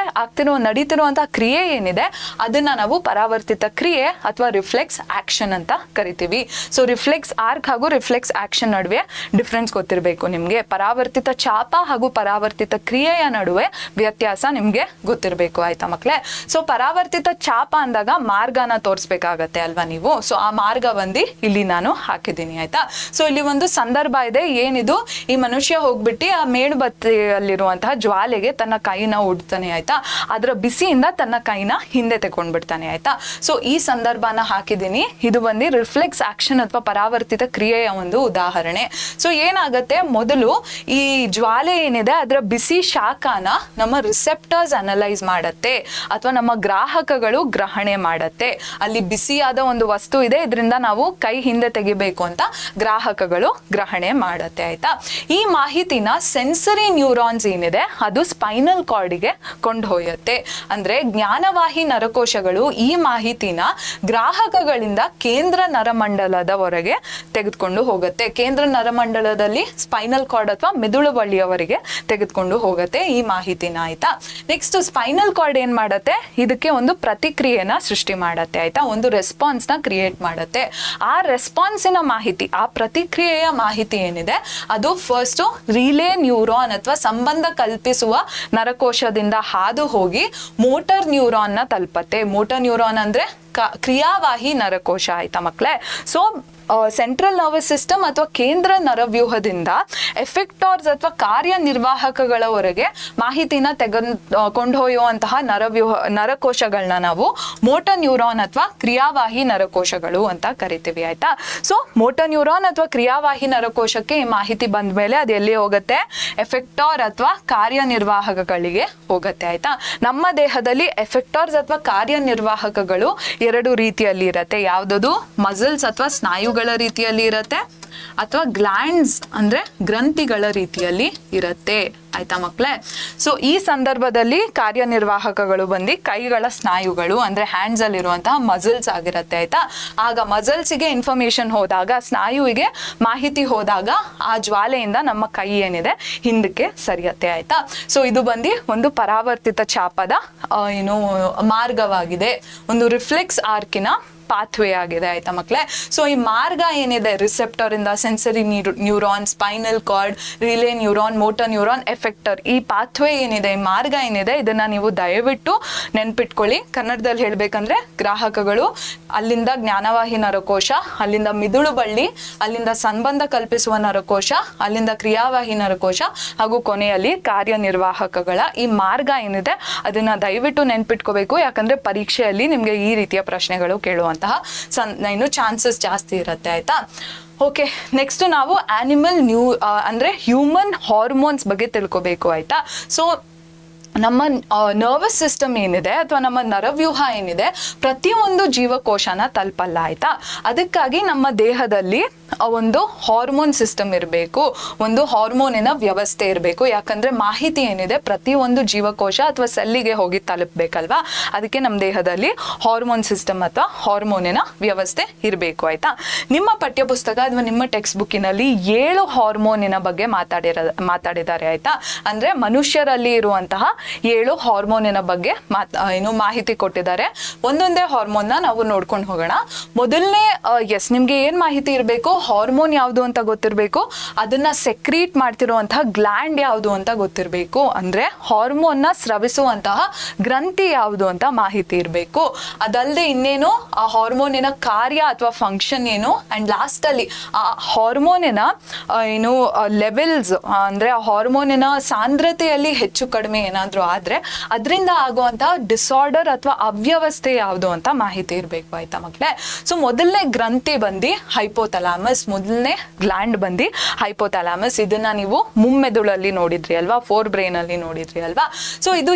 ನಡೀತಿರುವಂತ ಕ್ರಿಯೆ ಏನಿದೆ ಅದನ್ನ ನಾವು ಪರಾವರ್ತಿತ ಕ್ರಿಯೆ ಅಥವಾ ರಿಫ್ಲೆಕ್ಸ್ ಆಕ್ಷನ್ ಅಂತ ಕರಿತೀವಿ. ಸೊ ರಿಫ್ಲೆಕ್ಸ್ ಆರ್ಕ್ ಹಾಗೂ ರಿಫ್ಲೆಕ್ಸ್ ಆಕ್ಷನ್ ನಡುವೆ ಡಿಫ್ರೆನ್ಸ್ ಗೊತ್ತಿರಬೇಕು ನಿಮ್ಗೆ. ಪರಾವರ್ತಿತ ಚಾಪ ಹಾಗೂ ಪರಾವರ್ತಿತ ಕ್ರಿಯೆಯ ನಡುವೆ ವ್ಯತ್ಯಾಸ ನಿಮ್ಗೆ ಗೊತ್ತಿರಬೇಕು ಆಯ್ತಾ ಮಕ್ಳೇ. ಸೊ ಪರಾವರ್ತಿತ ಚಾಪ ಅಂದಾಗ ಮಾರ್ಗನ ತೋರಿಸ್ಬೇಕಾಗತ್ತೆ ಅಲ್ವಾ ನೀವು. ಸೊ ಆ ಮಾರ್ಗ ಬಂದು ಇಲ್ಲಿ ನಾನು ಹಾಕಿದ್ದೀನಿ ಆಯ್ತಾ. ಸೊ ಇಲ್ಲಿ ಒಂದು ಸಂದರ್ಭ ಇದೆ, ಏನಿದು, ಈ ಮನುಷ್ಯ ಹೋಗ್ಬಿಟ್ಟು ಆ ಮೇಣಬತ್ತಿಯಲ್ಲಿರುವಂತಹ ಜ್ವಾಲೆಗೆ ತನ್ನ ಕೈನ ಉಡ್ತಾನೆ ಆಯ್ತಾ, ಅದರ ಬಿಸಿಯಿಂದ ತನ್ನ ಕೈನ ಹಿಂದೆ ತಗೊಂಡ್ಬಿಡ್ತಾನೆ ಆಯ್ತಾ. ಸೊ ಈ ಸಂದರ್ಭನ ಹಾಕಿದ್ದೀನಿ. ಇದು ಬಂದು ರಿಫ್ಲೆಕ್ಸ್ ಆಕ್ಷನ್ ಅಥವಾ ಪರಾವರ್ತಿತ ಕ್ರಿಯೆಯ ಒಂದು ಉದಾಹರಣೆ. ಸೊ ಏನಾಗತ್ತೆ, ಮೊದಲು ಈ ಜ್ವಾಲೆ ಏನಿದೆ ಅದರ ಬಿಸಿ ಶಾಖನ ನಮ್ಮ ರಿಸೆಪ್ಟರ್ಸ್ ಅನಲೈಸ್ ಮಾಡತ್ತೆ ಅಥವಾ ನಮ್ಮ ಗ್ರಾಹಕಗಳು ಗ್ರಹಣೆ ಮಾಡತ್ತೆ. ಅಲ್ಲಿ ಬಿಸಿಯಾದ ಒಂದು ವಸ್ತು ಇದೆ, ಇದರಿಂದ ನಾವು ಕೈ ಹಿಂದೆ ತೆಗಿಬೇಕು ಅಂತ ಗ್ರಾಹಕಗಳು ಗ್ರಹಣೆ ಮಾಡತ್ತೆ ಆಯ್ತಾ. ಈ ಮಾಹಿತಿನ ಸೆನ್ಸರಿ ನ್ಯೂರಾನ್ಸ್ ಏನಿದೆ ಅದು ಸ್ಪೈನಲ್ ಕಾರ್ಡ್ಗೆ ಕೊಂಡೊಯ್ಯುತ್ತೆ. ಅಂದ್ರೆ ಜ್ಞಾನವಾಹಿ ನರಕೋಶಗಳು ಈ ಮಾಹಿತಿನ ಗ್ರಾಹಕಗಳಿಂದ ಕೇಂದ್ರ ನರಮಂಡಲದವರೆಗೆ ತೆಗೆದುಕೊಂಡು ಹೋಗುತ್ತೆ. ಕೇಂದ್ರ ನರಮಂಡಲದಲ್ಲಿ ಸ್ಪೈನಲ್ ಕಾರ್ಡ್ ಅಥವಾ ಮೆದುಳು ಬಳ್ಳಿಯವರೆಗೆ ತೆಗೆದುಕೊಂಡು ಹೋಗುತ್ತೆ ಈ ಮಾಹಿತಿನ ಆಯ್ತಾ. ನೆಕ್ಸ್ಟ್ ಸ್ಪೈನಲ್ ಕಾರ್ಡ್ ಏನ್ ಮಾಡತ್ತೆ, ಇದಕ್ಕೆ ಒಂದು ಪ್ರತಿಕ್ರಿಯೆನ ಸೃಷ್ಟಿ ಮಾಡತ್ತೆ ಆಯ್ತಾ, ಒಂದು ರೆಸ್ಪಾನ್ಸ್ ನ ಕ್ರಿಯೇಟ್ ಮಾಡುತ್ತೆ. ಆ ರೆಸ್ಪಾನ್ಸಿನ ಮಾಹಿತಿ, ಆ ಪ್ರತಿಕ್ರಿಯೆಯ ಮಾಹಿತಿ ಏನಿದೆ ಅದು ಫಸ್ಟ್ ರಿಲೇ ನ್ಯೂರಾನ್ ಅಥವಾ ಸಂಬಂಧ ಕಲ್ಪಿಸುವ ನರಕೋಶದಿಂದ ಹಾದು ಹೋಗಿ ಮೋಟರ್ ನ್ಯೂರಾನ್ ನ ತಲುಪತ್ತೆ. ಮೋಟರ್ ನ್ಯೂರಾನ್ ಅಂದ್ರೆ ಕ್ರಿಯಾವಾಹಿ ನರಕೋಶ ಆಯ್ತಾ ಮಕ್ಳೇ. ಸೊ ಸೆಂಟ್ರಲ್ ನರ್ವಸ್ ಸಿಸ್ಟಮ್ ಅಥವಾ ಕೇಂದ್ರ ನರವ್ಯೂಹದಿಂದ ಎಫೆಕ್ಟಾರ್ಸ್ ಅಥವಾ ಕಾರ್ಯನಿರ್ವಾಹಕಗಳವರೆಗೆ ಮಾಹಿತಿನ ಕೊಂಡೊಯ್ಯುವಂತಹ ನರಕೋಶಗಳನ್ನ ನಾವು ಮೋಟರ್ ನ್ಯೂರಾನ್ ಅಥವಾ ಕ್ರಿಯಾವಾಹಿ ನರಕೋಶಗಳು ಅಂತ ಕರಿತೀವಿ ಆಯ್ತಾ. ಸೊ ಮೋಟರ್ ನ್ಯೂರಾನ್ ಅಥವಾ ಕ್ರಿಯಾವಾಹಿ ನರಕೋಶಕ್ಕೆ ಈ ಮಾಹಿತಿ ಬಂದ ಮೇಲೆ ಅದು ಎಲ್ಲಿ ಹೋಗುತ್ತೆ, ಎಫೆಕ್ಟಾರ್ ಅಥವಾ ಕಾರ್ಯನಿರ್ವಾಹಕಗಳಿಗೆ ಹೋಗುತ್ತೆ ಆಯ್ತಾ. ನಮ್ಮ ದೇಹದಲ್ಲಿ ಎಫೆಕ್ಟಾರ್ಸ್ ಅಥವಾ ಕಾರ್ಯನಿರ್ವಾಹಕಗಳು ಎರಡು ರೀತಿಯಲ್ಲಿ ಇರತ್ತೆ. ಯಾವ್ದು, ಮಸಲ್ಸ್ ಅಥವಾ ಸ್ನಾಯುಗಳ ರೀತಿಯಲ್ಲಿ ಇರತ್ತೆ ಅಥವಾ ಗ್ಲ್ಯಾಂಡ್ಸ್ ಅಂದ್ರೆ ಗ್ರಂಥಿಗಳ ರೀತಿಯಲ್ಲಿ ಇರತ್ತೆ ಆಯ್ತಾ ಮಕ್ಳೇ. ಸೊ ಈ ಸಂದರ್ಭದಲ್ಲಿ ಕಾರ್ಯನಿರ್ವಾಹಕಗಳು ಬಂದು ಕೈಗಳ ಸ್ನಾಯುಗಳು ಅಂದ್ರೆ ಹ್ಯಾಂಡ್ಸ್ ಅಲ್ಲಿ ಇರುವಂತಹ ಮಸಲ್ಸ್ ಆಗಿರತ್ತೆ ಆಯ್ತಾ. ಆಗ ಮಸಲ್ಸ್ಗೆ ಇನ್ಫಾರ್ಮೇಶನ್ ಹೋದಾಗ, ಸ್ನಾಯುವಿಗೆ ಮಾಹಿತಿ ಹೋದಾಗ ಆ ಜ್ವಾಲೆಯಿಂದ ನಮ್ಮ ಕೈ ಏನಿದೆ ಹಿಂದಕ್ಕೆ ಸರಿಯತ್ತೆ ಆಯ್ತಾ. ಸೊ ಇದು ಬಂದು ಒಂದು ಪರಾವರ್ತಿತ ಚಾಪದ ಮಾರ್ಗವಾಗಿದೆ, ಒಂದು ರಿಫ್ಲೆಕ್ಸ್ ಆರ್ಕಿನ ಪಾತ್ವೇ ಆಗಿದೆ ಆಯ್ತಾ ಮಕ್ಳೇ. ಸೊ ಈ ಮಾರ್ಗ ಏನಿದೆ, ರಿಸೆಪ್ಟರ್ ಇಂದ sensory neuron, spinal cord, relay neuron, motor neuron, effector, ಈ ಪಾತ್ವೇ ಏನಿದೆ, ಈ ಮಾರ್ಗ ಏನಿದೆ ಇದನ್ನ ನೀವು ದಯವಿಟ್ಟು ನೆನ್ಪಿಟ್ಕೊಳ್ಳಿ. ಕನ್ನಡದಲ್ಲಿ ಹೇಳ್ಬೇಕಂದ್ರೆ ಗ್ರಾಹಕಗಳು, ಅಲ್ಲಿಂದ ಜ್ಞಾನವಾಹಿ ನರಕೋಶ, ಅಲ್ಲಿಂದ ಮಿದುಳು ಬಳ್ಳಿ, ಅಲ್ಲಿಂದ ಸಂಬಂಧ ಕಲ್ಪಿಸುವ ನರಕೋಶ, ಅಲ್ಲಿಂದ ಕ್ರಿಯಾವಾಹಿ ನರಕೋಶ ಹಾಗೂ ಕೊನೆಯಲ್ಲಿ ಕಾರ್ಯನಿರ್ವಾಹಕಗಳ ಈ ಮಾರ್ಗ ಏನಿದೆ ಅದನ್ನ ದಯವಿಟ್ಟು ನೆನ್ಪಿಟ್ಕೋಬೇಕು. ಯಾಕಂದ್ರೆ ಪರೀಕ್ಷೆಯಲ್ಲಿ ನಿಮ್ಗೆ ಈ ರೀತಿಯ ಪ್ರಶ್ನೆಗಳು ಕೇಳುವಂತಹ ಚಾನ್ಸಸ್ ಜಾಸ್ತಿ ಇರುತ್ತೆ ಆಯ್ತಾ. ಓಕೆ, ನೆಕ್ಸ್ಟ್ ನಾವು ಆನಿಮಲ್ ಅಂದರೆ ಹ್ಯೂಮನ್ ಹಾರ್ಮೋನ್ಸ್ ಬಗ್ಗೆ ತಿಳ್ಕೊಬೇಕು ಆಯಿತಾ. ಸೊ ನಮ್ಮ ನರ್ವಸ್ ಸಿಸ್ಟಮ್ ಏನಿದೆ ಅಥವಾ ನಮ್ಮ ನರವ್ಯೂಹ ಏನಿದೆ ಪ್ರತಿಯೊಂದು ಜೀವಕೋಶನ ತಲುಪಲ್ಲ ಆಯಿತಾ. ಅದಕ್ಕಾಗಿ ನಮ್ಮ ದೇಹದಲ್ಲಿ ಒಂದು ಹಾರ್ಮೋನ್ ಸಿಸ್ಟಮ್ ಇರಬೇಕು, ಒಂದು ಹಾರ್ಮೋನಿನ ವ್ಯವಸ್ಥೆ ಇರಬೇಕು. ಯಾಕಂದರೆ ಮಾಹಿತಿ ಏನಿದೆ ಪ್ರತಿಯೊಂದು ಜೀವಕೋಶ ಅಥವಾ ಸೆಲ್ಲಿಗೆ ಹೋಗಿ ತಲುಪಬೇಕಲ್ವಾ. ಅದಕ್ಕೆ ನಮ್ಮ ದೇಹದಲ್ಲಿ ಹಾರ್ಮೋನ್ ಸಿಸ್ಟಮ್ ಅಥವಾ ಹಾರ್ಮೋನಿನ ವ್ಯವಸ್ಥೆ ಇರಬೇಕು ಆಯಿತಾ. ನಿಮ್ಮ ಪಠ್ಯಪುಸ್ತಕ ಅಥವಾ ನಿಮ್ಮ ಟೆಕ್ಸ್ಟ್ ಬುಕ್ಕಿನಲ್ಲಿ 7 ಹಾರ್ಮೋನಿನ ಬಗ್ಗೆ ಮಾತಾಡಿದ್ದಾರೆ ಆಯಿತಾ. ಅಂದರೆ ಮನುಷ್ಯರಲ್ಲಿ ಇರುವಂತಹ 7 ಹಾರ್ಮೋನಿನ ಬಗ್ಗೆ ಮಾಹಿತಿ ಕೊಟ್ಟಿದ್ದಾರೆ. ಒಂದೊಂದೇ ಹಾರ್ಮೋನ್ನ ನಾವು ನೋಡ್ಕೊಂಡು ಹೋಗೋಣ. ಮೊದಲನೇ ನಿಮಗೆ ಏನು ಮಾಹಿತಿ ಇರಬೇಕು, ಹಾರ್ಮೋನ್ ಯಾವುದು ಅಂತ ಗೊತ್ತಿರಬೇಕು, ಅದನ್ನ ಸೆಕ್ರೀಟ್ ಮಾಡ್ತಿರುವಂತಹ ಗ್ಲ್ಯಾಂಡ್ ಯಾವುದು ಅಂತ ಗೊತ್ತಿರಬೇಕು. ಅಂದರೆ ಹಾರ್ಮೋನ್ನ ಸ್ರವಿಸುವಂತಹ ಗ್ರಂಥಿ ಯಾವುದು ಅಂತ ಮಾಹಿತಿ ಇರಬೇಕು. ಅದಲ್ಲದೆ ಇನ್ನೇನು ಆ ಹಾರ್ಮೋನಿನ ಕಾರ್ಯ ಅಥವಾ ಫಂಕ್ಷನ್ ಏನು, ಆ್ಯಂಡ್ ಲಾಸ್ಟಲ್ಲಿ ಆ ಹಾರ್ಮೋನಿನ ಲೆವೆಲ್ಸ್ ಅಂದರೆ ಆ ಹಾರ್ಮೋನಿನ ಸಾಂದ್ರತೆಯಲ್ಲಿ ಹೆಚ್ಚು ಕಡಿಮೆ ಏನಾದರೂ ಆದರೆ ಅದರಿಂದ ಆಗುವಂತಹ ಡಿಸಾರ್ಡರ್ ಅಥವಾ ಅವ್ಯವಸ್ಥೆ ಯಾವುದು ಅಂತ ಮಾಹಿತಿ ಇರಬೇಕು ಆಯ್ತಾ ಮಕ್ಕಳೇ. ಸೊ ಮೊದಲನೇ ಗ್ರಂಥಿ ಬಂದು ಹೈಪೋಥಾಲಮಸ್, ಮೊದಲನೇ ಗ್ಲ್ಯಾಂಡ್ ಬಂದು ಹೈಪೋಥಾಲಮಸ್. ಇದನ್ನ ನೀವು ಮುಮ್ಮೆದುಳಲ್ಲಿ ನೋಡಿದ್ರಿ ಅಲ್ವಾ, ಫೋರ್ ಬ್ರೈನ್ ಅಲ್ಲಿ ನೋಡಿದ್ರಿ ಅಲ್ವಾ. ಸೊ ಇದು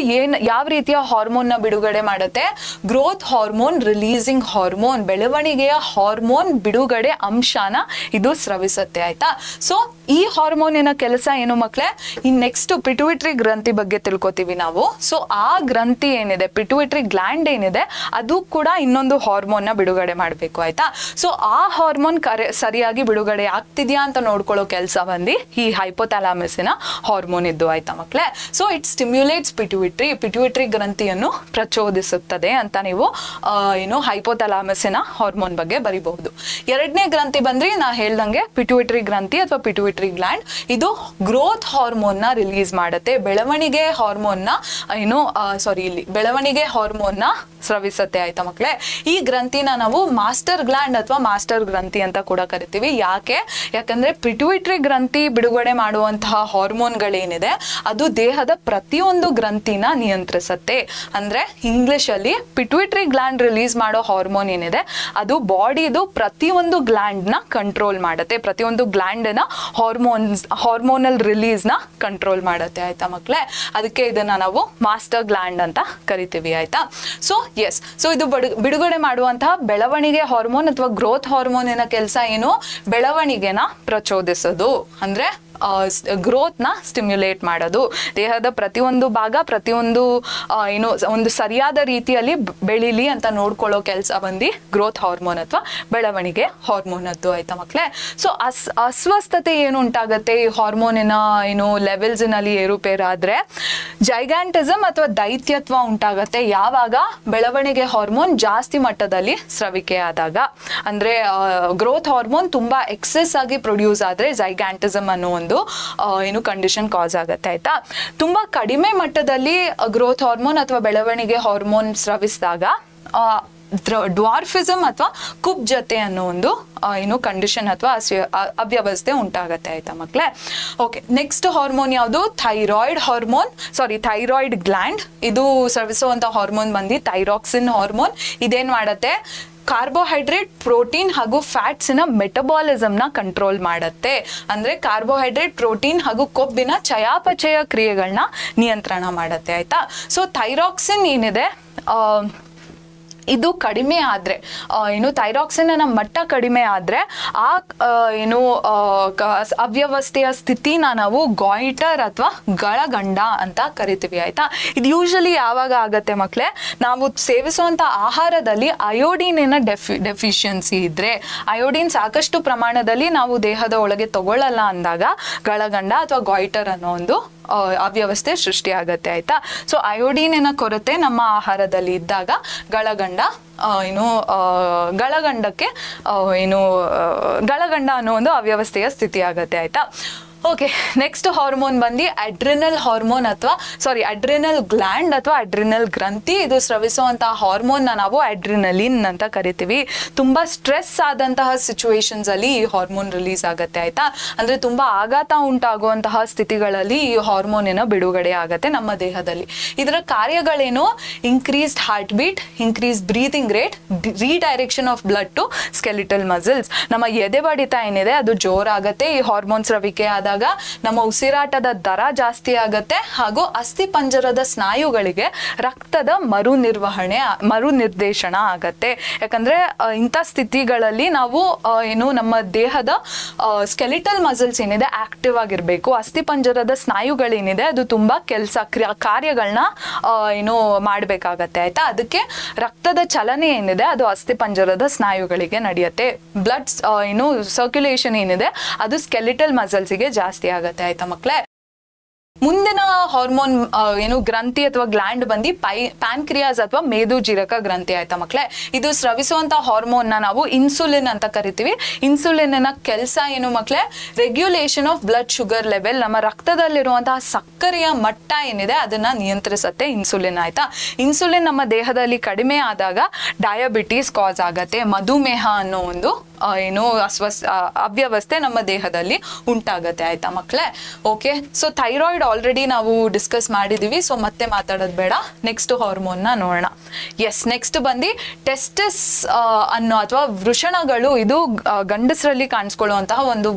ಯಾವ ರೀತಿಯ ಹಾರ್ಮೋನ್ ನ ಬಿಡುಗಡೆ ಮಾಡುತ್ತೆ, ಗ್ರೋತ್ ಹಾರ್ಮೋನ್, ರಿಲೀಸಿಂಗ್ ಹಾರ್ಮೋನ್, ಬೆಳವಣಿಗೆಯ ಹಾರ್ಮೋನ್ ಬಿಡುಗಡೆ ಅಂಶನ ಇದು ಸ್ರವಿಸುತ್ತೆ ಆಯ್ತಾ. ಸೊ ಈ ಹಾರ್ಮೋನಿನ ಕೆಲಸ ಏನು ಮಕ್ಕಳೇ, ಈ ನೆಕ್ಸ್ಟ್ ಪಿಟ್ಯೂಟರಿ ಗ್ರಂಥಿ ಬಗ್ಗೆ ತಿಳ್ಕೊತೀವಿ ನಾವು. ಸೊ ಆ ಗ್ರಂಥಿ ಏನಿದೆ, ಪಿಟ್ಯೂಟರಿ ಗ್ಲ್ಯಾಂಡ್ ಏನಿದೆ, ಅದು ಕೂಡ ಇನ್ನೊಂದು ಹಾರ್ಮೋನ್ನ ಬಿಡುಗಡೆ ಮಾಡಬೇಕು ಆಯ್ತಾ. ಸೊ ಆ ಹಾರ್ಮೋನ್ ಸರಿಯಾಗಿ ಬಿಡುಗಡೆ ಆಗ್ತಿದ್ಯಾ ಅಂತ ನೋಡ್ಕೊಳ್ಳೋ ಕೆಲಸ ಬಂದು ಈ ಹೈಪೋಥಾಲಮಸಿನ ಹಾರ್ಮೋನ್ ಇದ್ದು ಆಯ್ತಾ ಮಕ್ಕಳೇ. ಸೊ ಇಟ್ ಸ್ಟಿಮ್ಯುಲೇಟ್ಸ್ ಪಿಟ್ಯೂಟರಿ ಗ್ರಂಥಿಯನ್ನು ಪ್ರಚೋದಿಸುತ್ತದೆ ಅಂತ ನೀವು ಹೈಪೋಥಾಲಮಸಿನ ಹಾರ್ಮೋನ್ ಬಗ್ಗೆ ಬರೀಬಹುದು. ಎರಡನೇ ಗ್ರಂಥಿ ಬಂದ್ರಿ ನಾ ಹೇಳ್ದಂಗೆ ಪಿಟ್ಯೂಟರಿ ಗ್ರಂಥಿ ಅಥವಾ ಪಿಟ್ಯೂಟರಿ ಗ್ಲ್ಯಾಂಡ್. ಇದು ಗ್ರೋತ್ ಹಾರ್ಮೋನ್ನ ರಿಲೀಸ್ ಮಾಡುತ್ತೆ, ಬೆಳವಣಿಗೆ ಹಾರ್ಮೋನ್ನ ಬೆಳವಣಿಗೆ ಹಾರ್ಮೋನ್ನ ಸ್ರವಿಸುತ್ತೆ ಆಯ್ತಾ ಮಕ್ಕಳೇ. ಈ ಗ್ರಂಥಿನ ನಾವು ಮಾಸ್ಟರ್ ಗ್ಲ್ಯಾಂಡ್ ಅಥವಾ ಮಾಸ್ಟರ್ ಗ್ರಂಥಿ ಅಂತ ಕೂಡ ಕರಿತೀವಿ. ಯಾಕಂದ್ರೆ ಪಿಟ್ಯೂಟರಿ ಗ್ರಂಥಿ ಬಿಡುಗಡೆ ಮಾಡುವಂತಹ ಹಾರ್ಮೋನ್ಗಳೇನಿದೆ ಅದು ದೇಹದ ಪ್ರತಿಯೊಂದು ಗ್ರಂಥಿನ ನಿಯಂತ್ರಿಸುತ್ತೆ. ಅಂದ್ರೆ ಇಂಗ್ಲಿಷ್ ಅಲ್ಲಿ ಪಿಟ್ಯೂಟರಿ ಗ್ಲ್ಯಾಂಡ್ ರಿಲೀಸ್ ಮಾಡೋ ಹಾರ್ಮೋನ್ ಏನಿದೆ ಅದು ಬಾಡಿದು ಪ್ರತಿಯೊಂದು ಗ್ಲ್ಯಾಂಡ್ ನ ಕಂಟ್ರೋಲ್ ಮಾಡುತ್ತೆ, ಪ್ರತಿಯೊಂದು ಗ್ಲ್ಯಾಂಡ್ ನ ಹಾರ್ಮೋನಲ್ ರಿಲೀಸ್ ನ ಕಂಟ್ರೋಲ್ ಮಾಡುತ್ತೆ ಆಯ್ತಾ ಮಕ್ಕಳೇ. ಅದಕ್ಕೆ ಇದನ್ನ ನಾವು ಮಾಸ್ಟರ್ ಗ್ಲ್ಯಾಂಡ್ ಅಂತ ಕರಿತೀವಿ ಆಯ್ತಾ. ಸೊ ಇದು ಬಿಡುಗಡೆ ಮಾಡುವಂತಹ ಬೆಳವಣಿಗೆ ಹಾರ್ಮೋನ್ ಅಥವಾ ಗ್ರೋತ್ ಹಾರ್ಮೋನಿನ ಕೆಲಸ ಏನು, ಬೆಳವಣಿಗೆನ ಪ್ರಚೋದಿಸೋದು, ಅಂದ್ರೆ ಗ್ರೋತ್ ನ ಸ್ಟಿಮ್ಯುಲೇಟ್ ಮಾಡೋದು. ದೇಹದ ಪ್ರತಿಯೊಂದು ಭಾಗ ಪ್ರತಿಯೊಂದು ಒಂದು ಸರಿಯಾದ ರೀತಿಯಲ್ಲಿ ಬೆಳಿಲಿ ಅಂತ ನೋಡ್ಕೊಳ್ಳೋ ಕೆಲಸ ಬಂದು ಗ್ರೋತ್ ಹಾರ್ಮೋನ್ ಅಥವಾ ಬೆಳವಣಿಗೆ ಹಾರ್ಮೋನ್ ಅದು ಆಯ್ತಾ ಮಕ್ಕಳೇ. ಸೊ ಅಸ್ವಸ್ಥತೆ ಏನು ಉಂಟಾಗತ್ತೆ ಈ ಹಾರ್ಮೋನಿನ ಲೆವೆಲ್ಸ್ನಲ್ಲಿ ಏರುಪೇರಾದ್ರೆ, ಜೈಗ್ಯಾಂಟಿಸಮ್ ಅಥವಾ ದೈತ್ಯತ್ವ ಉಂಟಾಗತ್ತೆ ಯಾವಾಗ ಬೆಳವಣಿಗೆ ಹಾರ್ಮೋನ್ ಜಾಸ್ತಿ ಮಟ್ಟದಲ್ಲಿ ಸ್ರವಿಕೆ ಆದಾಗ. ಅಂದ್ರೆ ಗ್ರೋತ್ ಹಾರ್ಮೋನ್ ತುಂಬಾ ಎಕ್ಸೆಸ್ ಆಗಿ ಪ್ರೊಡ್ಯೂಸ್ ಆದ್ರೆ ಜೈಗ್ಯಾಂಟಿಸಮ್ ಅನ್ನೋ ಒಂದು ಕಂಡೀಷನ್ ಕಾಸ್ ಆಗುತ್ತೆ ಆಯ್ತಾ. ತುಂಬಾ ಕಡಿಮೆ ಮಟ್ಟದಲ್ಲಿ ಗ್ರೋತ್ ಹಾರ್ಮೋನ್ ಅಥವಾ ಬೆಳವಣಿಗೆ ಹಾರ್ಮೋನ್ ಸ್ರವಿಸಿದಾಗ ಡ್ವಾರ್ಫಿಸಮ್ ಅಥವಾ ಕುಬ್ಜತೆ ಅನ್ನೋ ಒಂದು ಕಂಡೀಷನ್ ಅಥವಾ ಅವ್ಯವಸ್ಥೆ ಉಂಟಾಗತ್ತೆ ಆಯ್ತಾ ಮಕ್ಕಳೇ. ಓಕೆ, ನೆಕ್ಸ್ಟ್ ಹಾರ್ಮೋನ್ ಯಾವುದು, ಥೈರಾಯ್ಡ್ ಗ್ಲ್ಯಾಂಡ್. ಇದು ಸ್ರವಿಸುವಂತ ಹಾರ್ಮೋನ್ ಬಂದು ಥೈರಾಕ್ಸಿನ್ ಹಾರ್ಮೋನ್. ಇದೇನ್ ಮಾಡತ್ತೆ, ಕಾರ್ಬೋಹೈಡ್ರೇಟ್, ಪ್ರೋಟೀನ್ ಹಾಗೂ ಫ್ಯಾಟ್ಸಿನ ಮೆಟಬಾಲಿಸಮ್ನ ಕಂಟ್ರೋಲ್ ಮಾಡುತ್ತೆ. ಅಂದರೆ ಕಾರ್ಬೋಹೈಡ್ರೇಟ್, ಪ್ರೋಟೀನ್ ಹಾಗೂ ಕೊಬ್ಬಿನ ಚಯಾಪಚಯ ಕ್ರಿಯೆಗಳನ್ನ ನಿಯಂತ್ರಣ ಮಾಡುತ್ತೆ ಆಯ್ತಾ. ಸೊ ಥೈರಾಕ್ಸಿನ್ ಏನಿದೆ ಇದು ಕಡಿಮೆ ಆದರೆ ಥೈರಾಕ್ಸಿನ್ನ ಮಟ್ಟ ಕಡಿಮೆ ಆದರೆ ಆ ಅವ್ಯವಸ್ಥೆಯ ಸ್ಥಿತಿನ ನಾವು ಗಾಯ್ಟರ್ ಅಥವಾ ಗಳಗಂಡ ಅಂತ ಕರಿತೀವಿ ಆಯ್ತಾ. ಇದು ಯೂಶಲಿ ಯಾವಾಗ ಆಗತ್ತೆ ಮಕ್ಕಳೇ, ನಾವು ಸೇವಿಸುವಂಥ ಆಹಾರದಲ್ಲಿ ಅಯೋಡಿನಿನ ಡೆಫಿಷಿಯನ್ಸಿ ಇದ್ರೆ, ಅಯೋಡಿನ್ ಸಾಕಷ್ಟು ಪ್ರಮಾಣದಲ್ಲಿ ನಾವು ದೇಹದ ಒಳಗೆ ತಗೊಳ್ಳಲ್ಲ ಅಂದಾಗ ಗಳಗಂಡ ಅಥವಾ ಗಾಯ್ಟರ್ ಅನ್ನೋ ಒಂದು ಅವ್ಯವಸ್ಥೆ ಸೃಷ್ಟಿಯಾಗತ್ತೆ ಆಯ್ತಾ. ಸೊ ಅಯೋಡಿನಿನ ಕೊರತೆ ನಮ್ಮ ಆಹಾರದಲ್ಲಿ ಇದ್ದಾಗ ಗಳಗಂಡ ಅನ್ನೋ ಒಂದು ಅವ್ಯವಸ್ಥೆಯ ಸ್ಥಿತಿ ಆಗತ್ತೆ ಆಯ್ತಾ. ಓಕೆ, ನೆಕ್ಸ್ಟ್ ಹಾರ್ಮೋನ್ ಬಂದು ಅಡ್ರಿನಲ್ ಹಾರ್ಮೋನ್ ಅಥವಾ ಅಡ್ರಿನಲ್ ಗ್ಲ್ಯಾಂಡ್ ಅಥವಾ ಅಡ್ರಿನಲ್ ಗ್ರಂಥಿ. ಇದು ಸ್ರವಿಸುವಂತಹ ಹಾರ್ಮೋನ್ನ ನಾವು ಅಡ್ರಿನಲಿನ್ ಅಂತ ಕರಿತೀವಿ. ತುಂಬಾ ಸ್ಟ್ರೆಸ್ ಆದಂತಹ ಸಿಚುವೇಶನ್ಸ್ ಅಲ್ಲಿ ಈ ಹಾರ್ಮೋನ್ ರಿಲೀಸ್ ಆಗುತ್ತೆ ಆಯ್ತಾ. ಅಂದ್ರೆ ತುಂಬಾ ಆಘಾತ ಉಂಟಾಗುವಂತಹ ಸ್ಥಿತಿಗಳಲ್ಲಿ ಈ ಹಾರ್ಮೋನಿನ ಬಿಡುಗಡೆ ಆಗುತ್ತೆ ನಮ್ಮ ದೇಹದಲ್ಲಿ. ಇದರ ಕಾರ್ಯಗಳೇನು? Increased heart beat, increase breathing rate, redirection of blood to skeletal muscles. ನಮ್ಮ ಎದೆ ಬಡಿತ ಏನಿದೆ ಅದು ಜೋರಾಗತ್ತೆ ಈ ಹಾರ್ಮೋನ್ ಸ್ರವಿಕೆ ಆದಾಗ. ನಮ್ಮ ಉಸಿರಾಟದ ದರ ಜಾಸ್ತಿ ಆಗತ್ತೆ ಹಾಗೂ ಅಸ್ಥಿ ಪಂಜರದ ಸ್ನಾಯುಗಳಿಗೆ ರಕ್ತದ ಮರುನಿರ್ದೇಶನ ಆಗತ್ತೆ. ಯಾಕಂದ್ರೆ ಇಂಥ ಸ್ಥಿತಿಗಳಲ್ಲಿ ನಾವು ನಮ್ಮ ದೇಹದ ಸ್ಕೆಲಿಟಲ್ ಮಸಲ್ಸ್ ಏನಿದೆ ಆಕ್ಟಿವ್ ಆಗಿರ್ಬೇಕು. ಅಸ್ಥಿ ಪಂಜರದ ಸ್ನಾಯುಗಳೇನಿದೆ ಅದು ತುಂಬಾ ಕಾರ್ಯಗಳನ್ನ ಮಾಡ್ಬೇಕಾಗತ್ತೆ ಆಯ್ತಾ. ಅದಕ್ಕೆ ರಕ್ತದ ಚಲನೆ ಏನಿದೆ ಅದು ಅಸ್ಥಿ ಪಂಜರದ ಸ್ನಾಯುಗಳಿಗೆ ನಡೆಯುತ್ತೆ. ಬ್ಲಡ್ ಸರ್ಕ್ಯುಲೇಷನ್ ಏನಿದೆ ಅದು ಸ್ಕೆಲಿಟಲ್ ಮಸಲ್ಸ್ಗೆ ಜಾಸ್ತಿ ಆಗತ್ತೆ ಆಯ್ತಾ ಮಕ್ಕಳೇ. ಮುಂದಿನ ಹಾರ್ಮೋನ್ ಗ್ರಂಥಿ ಅಥವಾ ಗ್ಲ್ಯಾಂಡ್ ಬಂದು ಪ್ಯಾನ್ಕ್ರಿಯಾಸ್ ಅಥವಾ ಮೇದುಜೀರಕ ಗ್ರಂಥಿ ಆಯ್ತಾ ಮಕ್ಕಳೇ. ಇದು ಸ್ರವಿಸುವಂತ ಹಾರ್ಮೋನ್ ನಾವು ಇನ್ಸುಲಿನ್ ಅಂತ ಕರಿತೀವಿ. ಇನ್ಸುಲಿನ್ ಕೆಲಸ ಏನು ಮಕ್ಕಳೇ? Regulation of blood sugar level. ನಮ್ಮ ರಕ್ತದಲ್ಲಿರುವಂತಹ ಸಕ್ಕರೆಯ ಮಟ್ಟ ಏನಿದೆ ಅದನ್ನ ನಿಯಂತ್ರಿಸುತ್ತೆ ಇನ್ಸುಲಿನ್ ಆಯ್ತಾ. ಇನ್ಸುಲಿನ್ ನಮ್ಮ ದೇಹದಲ್ಲಿ ಕಡಿಮೆ ಆದಾಗ ಡಯಾಬಿಟೀಸ್ ಕಾಸ್ ಆಗತ್ತೆ. ಮಧುಮೇಹ ಅನ್ನೋ ಒಂದು ಅವ್ಯವಸ್ಥೆ ನಮ್ಮ ದೇಹದಲ್ಲಿ ಉಂಟಾಗತ್ತೆ ಆಯ್ತಾ ಮಕ್ಕಳೇ. ಓಕೆ, ಸೊ ಥೈರಾಯ್ಡ್ ಆಲ್ರೆಡಿ ನಾವು ಡಿಸ್ಕಸ್ ಮಾಡಿದೀವಿ, ಸೊ ಮತ್ತೆ ಮಾತಾಡೋದು ಬೇಡ. ನೆಕ್ಸ್ಟ್ ಹಾರ್ಮೋನ್ ನ ನೋಡೋಣ. ಎಸ್, ನೆಕ್ಸ್ಟ್ ಬಂದು ಟೆಸ್ಟಿಸ್ ಅನ್ನೋ ಅಥವಾ ವೃಷಣಗಳು. ಇದು ಗಂಡಸರಲ್ಲಿ ಕಾಣಿಸ್ಕೊಳ್ಳುವಂತಹ ಒಂದು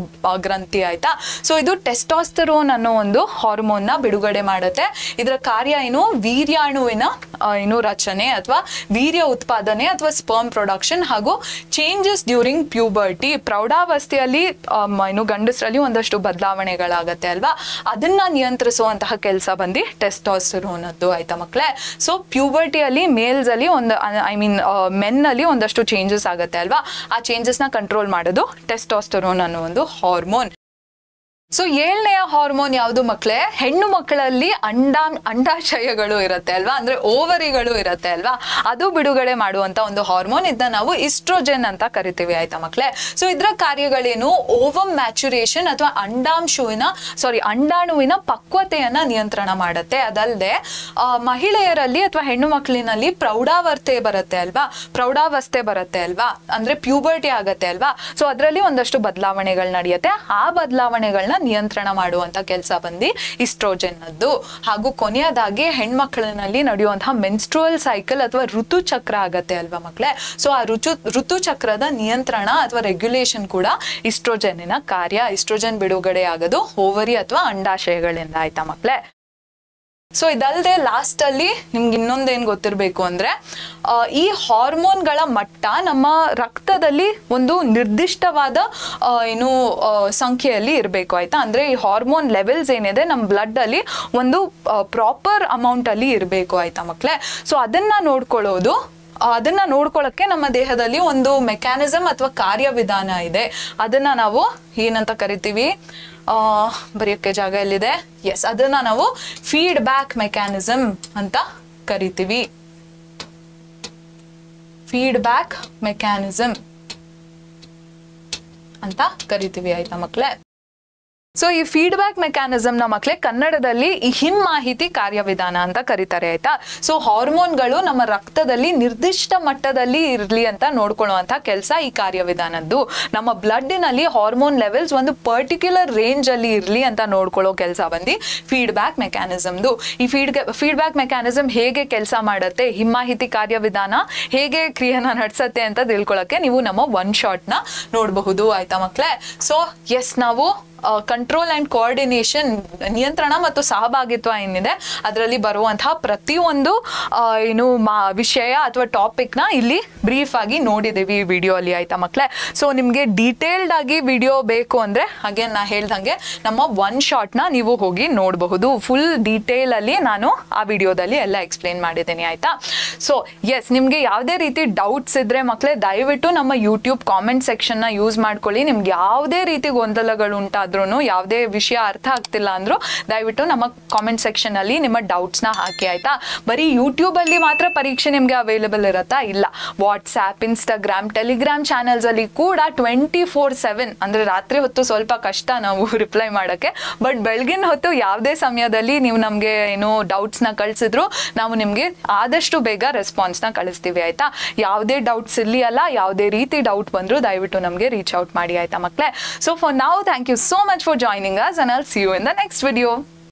ಗ್ರಂಥಿ ಆಯ್ತಾ. ಸೊ ಇದು ಟೆಸ್ಟೋಸ್ಟೆರೋನ್ ಅನ್ನೋ ಒಂದು ಹಾರ್ಮೋನ್ ನ ಬಿಡುಗಡೆ ಮಾಡುತ್ತೆ. ಇದರ ಕಾರ್ಯ ಏನು? ವೀರ್ಯಾಣುವಿನ ರಚನೆ ಅಥವಾ ವೀರ್ಯ ಉತ್ಪಾದನೆ ಅಥವಾ ಸ್ಪರ್ಮ್ ಪ್ರೊಡಕ್ಷನ್ ಹಾಗೂ ಚೇಂಜಸ್ ಡ್ಯೂರಿಂಗ್ ಪ್ಯೂಬರ್ಟಿ. ಪ್ರೌಢಾವಸ್ಥೆಯಲ್ಲಿ ಗಂಡಸರಲ್ಲಿ ಒಂದಷ್ಟು ಬದಲಾವಣೆಗಳಾಗತ್ತೆ ಅಲ್ವಾ, ಅದನ್ನ ನಿಯಂತ್ರಿಸುವಂತಹ ಕೆಲಸ ಬಂದು ಟೆಸ್ಟೋಸ್ಟೆರೋನ್ ಅದ್ದು ಆಯ್ತಾ ಮಕ್ಕಳೇ. ಸೊ ಪ್ಯೂಬರ್ಟಿಯಲ್ಲಿ ಮೇಲ್ಸ್ ಅಲ್ಲಿ ಮೆನ್ ಅಲ್ಲಿ ಒಂದಷ್ಟು ಚೇಂಜಸ್ ಆಗುತ್ತೆ ಅಲ್ವಾ, ಆ ಚೇಂಜಸ್ ನ ಕಂಟ್ರೋಲ್ ಮಾಡೋದು ಟೆಸ್ಟೋಸ್ಟೆರೋನ್ ಅನ್ನೋ ಒಂದು ಹಾರ್ಮೋನ್. ಸೊ 7ನೇ ಹಾರ್ಮೋನ್ ಯಾವುದು ಮಕ್ಕಳೇ? ಹೆಣ್ಣು ಮಕ್ಕಳಲ್ಲಿ ಅಂಡಾಶಯಗಳು ಇರುತ್ತೆ ಅಲ್ವಾ, ಅಂದ್ರೆ ಓವರಿಗಳು ಇರುತ್ತೆ ಅಲ್ವಾ, ಅದು ಬಿಡುಗಡೆ ಮಾಡುವಂತ ಒಂದು ಹಾರ್ಮೋನ್. ಇದನ್ನ ನಾವು ಇಸ್ಟ್ರೋಜೆನ್ ಅಂತ ಕರಿತೀವಿ ಆಯ್ತಾ ಮಕ್ಕಳೇ. ಸೊ ಇದರ ಕಾರ್ಯಗಳೇನು? ಓವಮ್ ಮ್ಯಾಚುರೇಷನ್ ಅಥವಾ ಅಂಡಾಣುವಿನ ಪಕ್ವತೆಯನ್ನ ನಿಯಂತ್ರಣ ಮಾಡುತ್ತೆ. ಅದಲ್ಲದೆ ಮಹಿಳೆಯರಲ್ಲಿ ಅಥವಾ ಹೆಣ್ಣು ಮಕ್ಕಳಿನಲ್ಲಿ ಪ್ರೌಢಾವಸ್ಥೆ ಬರುತ್ತೆ ಅಲ್ವಾ, ಅಂದ್ರೆ ಪ್ಯೂಬರ್ಟಿ ಆಗತ್ತೆ ಅಲ್ವಾ. ಸೊ ಅದರಲ್ಲಿ ಒಂದಷ್ಟು ಬದಲಾವಣೆಗಳು ನಡೆಯುತ್ತೆ. ಆ ಬದಲಾವಣೆಗಳನ್ನ ನಿಯಂತ್ರಣ ಮಾಡುವಂತ ಕೆಲಸ ಬಂದು ಇಸ್ಟ್ರೋಜೆನ್ ಅದ್ದು. ಹಾಗೂ ಕೊನೆಯದಾಗಿ ಹೆಣ್ಮಕ್ಳಿನಲ್ಲಿ ನಡೆಯುವಂತಹ ಮೆನ್ಸ್ಟ್ರುವಲ್ ಸೈಕಲ್ ಅಥವಾ ಋತುಚಕ್ರ ಆಗತ್ತೆ ಅಲ್ವಾ ಮಕ್ಕಳೇ. ಸೊ ಆ ಋತುಚಕ್ರದ ನಿಯಂತ್ರಣ ಅಥವಾ ರೆಗ್ಯುಲೇಷನ್ ಕೂಡ ಇಸ್ಟ್ರೋಜೆನ್ನಿನ ಕಾರ್ಯ. ಇಸ್ಟ್ರೋಜೆನ್ ಬಿಡುಗಡೆ ಆಗೋದು ಓವರಿ ಅಥವಾ ಅಂಡಾಶಯಗಳಿಂದ ಆಯ್ತಾ ಮಕ್ಕಳೇ. ಸೊ ಇದಲ್ಲದೆ ಲಾಸ್ಟ್ ಅಲ್ಲಿ ನಿಮ್ಗೆ ಇನ್ನೊಂದೇನು ಗೊತ್ತಿರಬೇಕು ಅಂದ್ರೆ ಈ ಹಾರ್ಮೋನ್ಗಳ ಮಟ್ಟ ನಮ್ಮ ರಕ್ತದಲ್ಲಿ ಒಂದು ನಿರ್ದಿಷ್ಟವಾದ ಸಂಖ್ಯೆಯಲ್ಲಿ ಇರಬೇಕು ಆಯ್ತಾ. ಅಂದ್ರೆ ಈ ಹಾರ್ಮೋನ್ ಲೆವೆಲ್ಸ್ ಏನಿದೆ ನಮ್ಮ ಬ್ಲಡ್ ಅಲ್ಲಿ ಒಂದು ಪ್ರಾಪರ್ ಅಮೌಂಟ್ ಅಲ್ಲಿ ಇರಬೇಕು ಆಯ್ತಾ ಮಕ್ಕಳೇ. ಸೊ ಅದನ್ನ ನೋಡ್ಕೊಳ್ಳೋಕೆ ನಮ್ಮ ದೇಹದಲ್ಲಿ ಒಂದು ಮೆಕ್ಯಾನಿಸಮ್ ಅಥವಾ ಕಾರ್ಯವಿಧಾನ ಇದೆ. ಅದನ್ನ ನಾವು ಏನಂತ ಕರಿತೀವಿ? ಬರೆಯೋಕ್ಕೆ ಜಾಗ ಎಲ್ಲಿದೆ? ಎಸ್, ಅದನ್ನ ನಾವು ಫೀಡ್ಬ್ಯಾಕ್ ಮೆಕ್ಯಾನಿಸಮ್ ಅಂತ ಕರಿತೀವಿ. ಫೀಡ್ಬ್ಯಾಕ್ ಮೆಕ್ಯಾನಿಸಮ್ ಅಂತ ಕರಿತೀವಿ ಆಯ್ತಾ ಮಕ್ಕಳೇ. ಸೊ ಈ ಫೀಡ್ಬ್ಯಾಕ್ ಮೆಕ್ಯಾನಿಸಮ್ ನ ಮಕ್ಕಳೇ ಕನ್ನಡದಲ್ಲಿ ಈ ಹಿಮ್ಮಾಹಿತಿ ಕಾರ್ಯವಿಧಾನ ಅಂತ ಕರೀತಾರೆ ಆಯ್ತಾ. ಸೊ ಹಾರ್ಮೋನ್ಗಳು ನಮ್ಮ ರಕ್ತದಲ್ಲಿ ನಿರ್ದಿಷ್ಟ ಮಟ್ಟದಲ್ಲಿ ಇರಲಿ ಅಂತ ನೋಡ್ಕೊಳ್ಳುವಂತ ಕೆಲಸ ಈ ಕಾರ್ಯವಿಧಾನದ್ದು. ನಮ್ಮ ಬ್ಲಡ್ನಲ್ಲಿ ಹಾರ್ಮೋನ್ ಲೆವೆಲ್ಸ್ ಒಂದು ಪರ್ಟಿಕ್ಯುಲರ್ ರೇಂಜ್ ಅಲ್ಲಿ ಇರಲಿ ಅಂತ ನೋಡ್ಕೊಳ್ಳೋ ಕೆಲಸ ಬಂದು ಫೀಡ್ಬ್ಯಾಕ್ ಮೆಕ್ಯಾನಿಸಮ್ದು. ಈ ಫೀಡ್ಬ್ಯಾಕ್ ಮೆಕ್ಯಾನಿಸಮ್ ಹೇಗೆ ಕೆಲಸ ಮಾಡುತ್ತೆ, ಹಿಮ್ಮಾಹಿತಿ ಕಾರ್ಯವಿಧಾನ ಹೇಗೆ ಕ್ರಿಯೆನ ನಡೆಸುತ್ತೆ ಅಂತ ತಿಳ್ಕೊಳ್ಳೋಕೆ ನೀವು ನಮ್ಮ ಒನ್ ಶಾಟ್ ನ ನೋಡಬಹುದು ಆಯ್ತಾ ಮಕ್ಕಳೇ. ಸೊ ಎಸ್, ನಾವು ಕಂಟ್ರೋಲ್ ಅಂಡ್ ಕೋಆರ್ಡಿನೇಷನ್, ನಿಯಂತ್ರಣ ಮತ್ತು ಸಹಭಾಗಿತ್ವ ಏನಿದೆ ಅದರಲ್ಲಿ ಬರುವಂತಹ ಪ್ರತಿಯೊಂದು ವಿಷಯ ಅಥವಾ ಟಾಪಿಕ್ ನ ಇಲ್ಲಿ ಬ್ರೀಫ್ ಆಗಿ ನೋಡಿದೀವಿ ಈ ವಿಡಿಯೋ ಅಲ್ಲಿ ಆಯ್ತಾ ಮಕ್ಕಳೇ. ಸೊ ನಿಮ್ಗೆ ಡೀಟೇಲ್ಡ್ ಆಗಿ ವಿಡಿಯೋ ಬೇಕು ಅಂದ್ರೆ ಹಾಗೆ ನಾ ಹೇಳ್ದಂಗೆ ನಮ್ಮ ಒನ್ ಶಾಟ್ ನ ನೀವು ಹೋಗಿ ನೋಡಬಹುದು. ಫುಲ್ ಡೀಟೇಲ್ ಅಲ್ಲಿ ನಾನು ಆ ವಿಡಿಯೋದಲ್ಲಿ ಎಲ್ಲ ಎಕ್ಸ್ಪ್ಲೇನ್ ಮಾಡಿದ್ದೀನಿ ಆಯ್ತಾ. ಸೊ ಎಸ್, ನಿಮ್ಗೆ ಯಾವುದೇ ರೀತಿ ಡೌಟ್ಸ್ ಇದ್ರೆ ಮಕ್ಕಳೇ ದಯವಿಟ್ಟು ನಮ್ಮ ಯೂಟ್ಯೂಬ್ ಕಾಮೆಂಟ್ ಸೆಕ್ಷನ್ ನ ಯೂಸ್ ಮಾಡ್ಕೊಳ್ಳಿ. ನಿಮ್ಗೆ ಯಾವುದೇ ರೀತಿ ಗೊಂದಲಗಳು ಉಂಟಾದ್ರೂ ಆದ್ರೂ ಯಾವುದೇ ವಿಷಯ ಅರ್ಥ ಆಗ್ತಿಲ್ಲ ಅಂದ್ರೂ ದಯವಿಟ್ಟು ನಮ್ಮ ಕಾಮೆಂಟ್ ಸೆಕ್ಷನ್ ಅಲ್ಲಿ ನಿಮ್ಮ ಡೌಟ್ಸ್ನ ಹಾಕಿ ಆಯ್ತಾ. ಬರೀ ಯೂಟ್ಯೂಬ್ ಅಲ್ಲಿ ಮಾತ್ರ ಪರೀಕ್ಷೆ ನಿಮ್ಗೆ ಅವೈಲೇಬಲ್ ಇರತ್ತಾ? ಇಲ್ಲ, ವಾಟ್ಸ್ಆ್ಯಪ್, ಇನ್ಸ್ಟಾಗ್ರಾಮ್, ಟೆಲಿಗ್ರಾಮ್ ಚಾನೆಲ್ಸ್ ಅಲ್ಲಿ ಕೂಡ 24/7 ಅಂದ್ರೆ ರಾತ್ರಿ ಹೊತ್ತು ಸ್ವಲ್ಪ ಕಷ್ಟ ನಾವು ರಿಪ್ಲೈ ಮಾಡೋಕ್ಕೆ, ಬಟ್ ಬೆಳಗಿನ ಹೊತ್ತು ಯಾವುದೇ ಸಮಯದಲ್ಲಿ ನೀವು ನಮಗೆ ಏನು ಡೌಟ್ಸ್ನ ಕಳಿಸಿದ್ರು ನಾವು ನಿಮಗೆ ಆದಷ್ಟು ಬೇಗ ರೆಸ್ಪಾನ್ಸ್ನ ಕಳಿಸ್ತೀವಿ ಆಯ್ತಾ. ಯಾವುದೇ ಡೌಟ್ಸ್ ಇರಲಿ ಅಲ್ಲ, ಯಾವುದೇ ರೀತಿ ಡೌಟ್ ಬಂದರೂ ದಯವಿಟ್ಟು ನಮಗೆ ರೀಚ್ ಔಟ್ ಮಾಡಿ ಆಯ್ತಾ ಮಕ್ಕಳೇ. So far now, thank you so much for joining us, and I'll see you in the next video.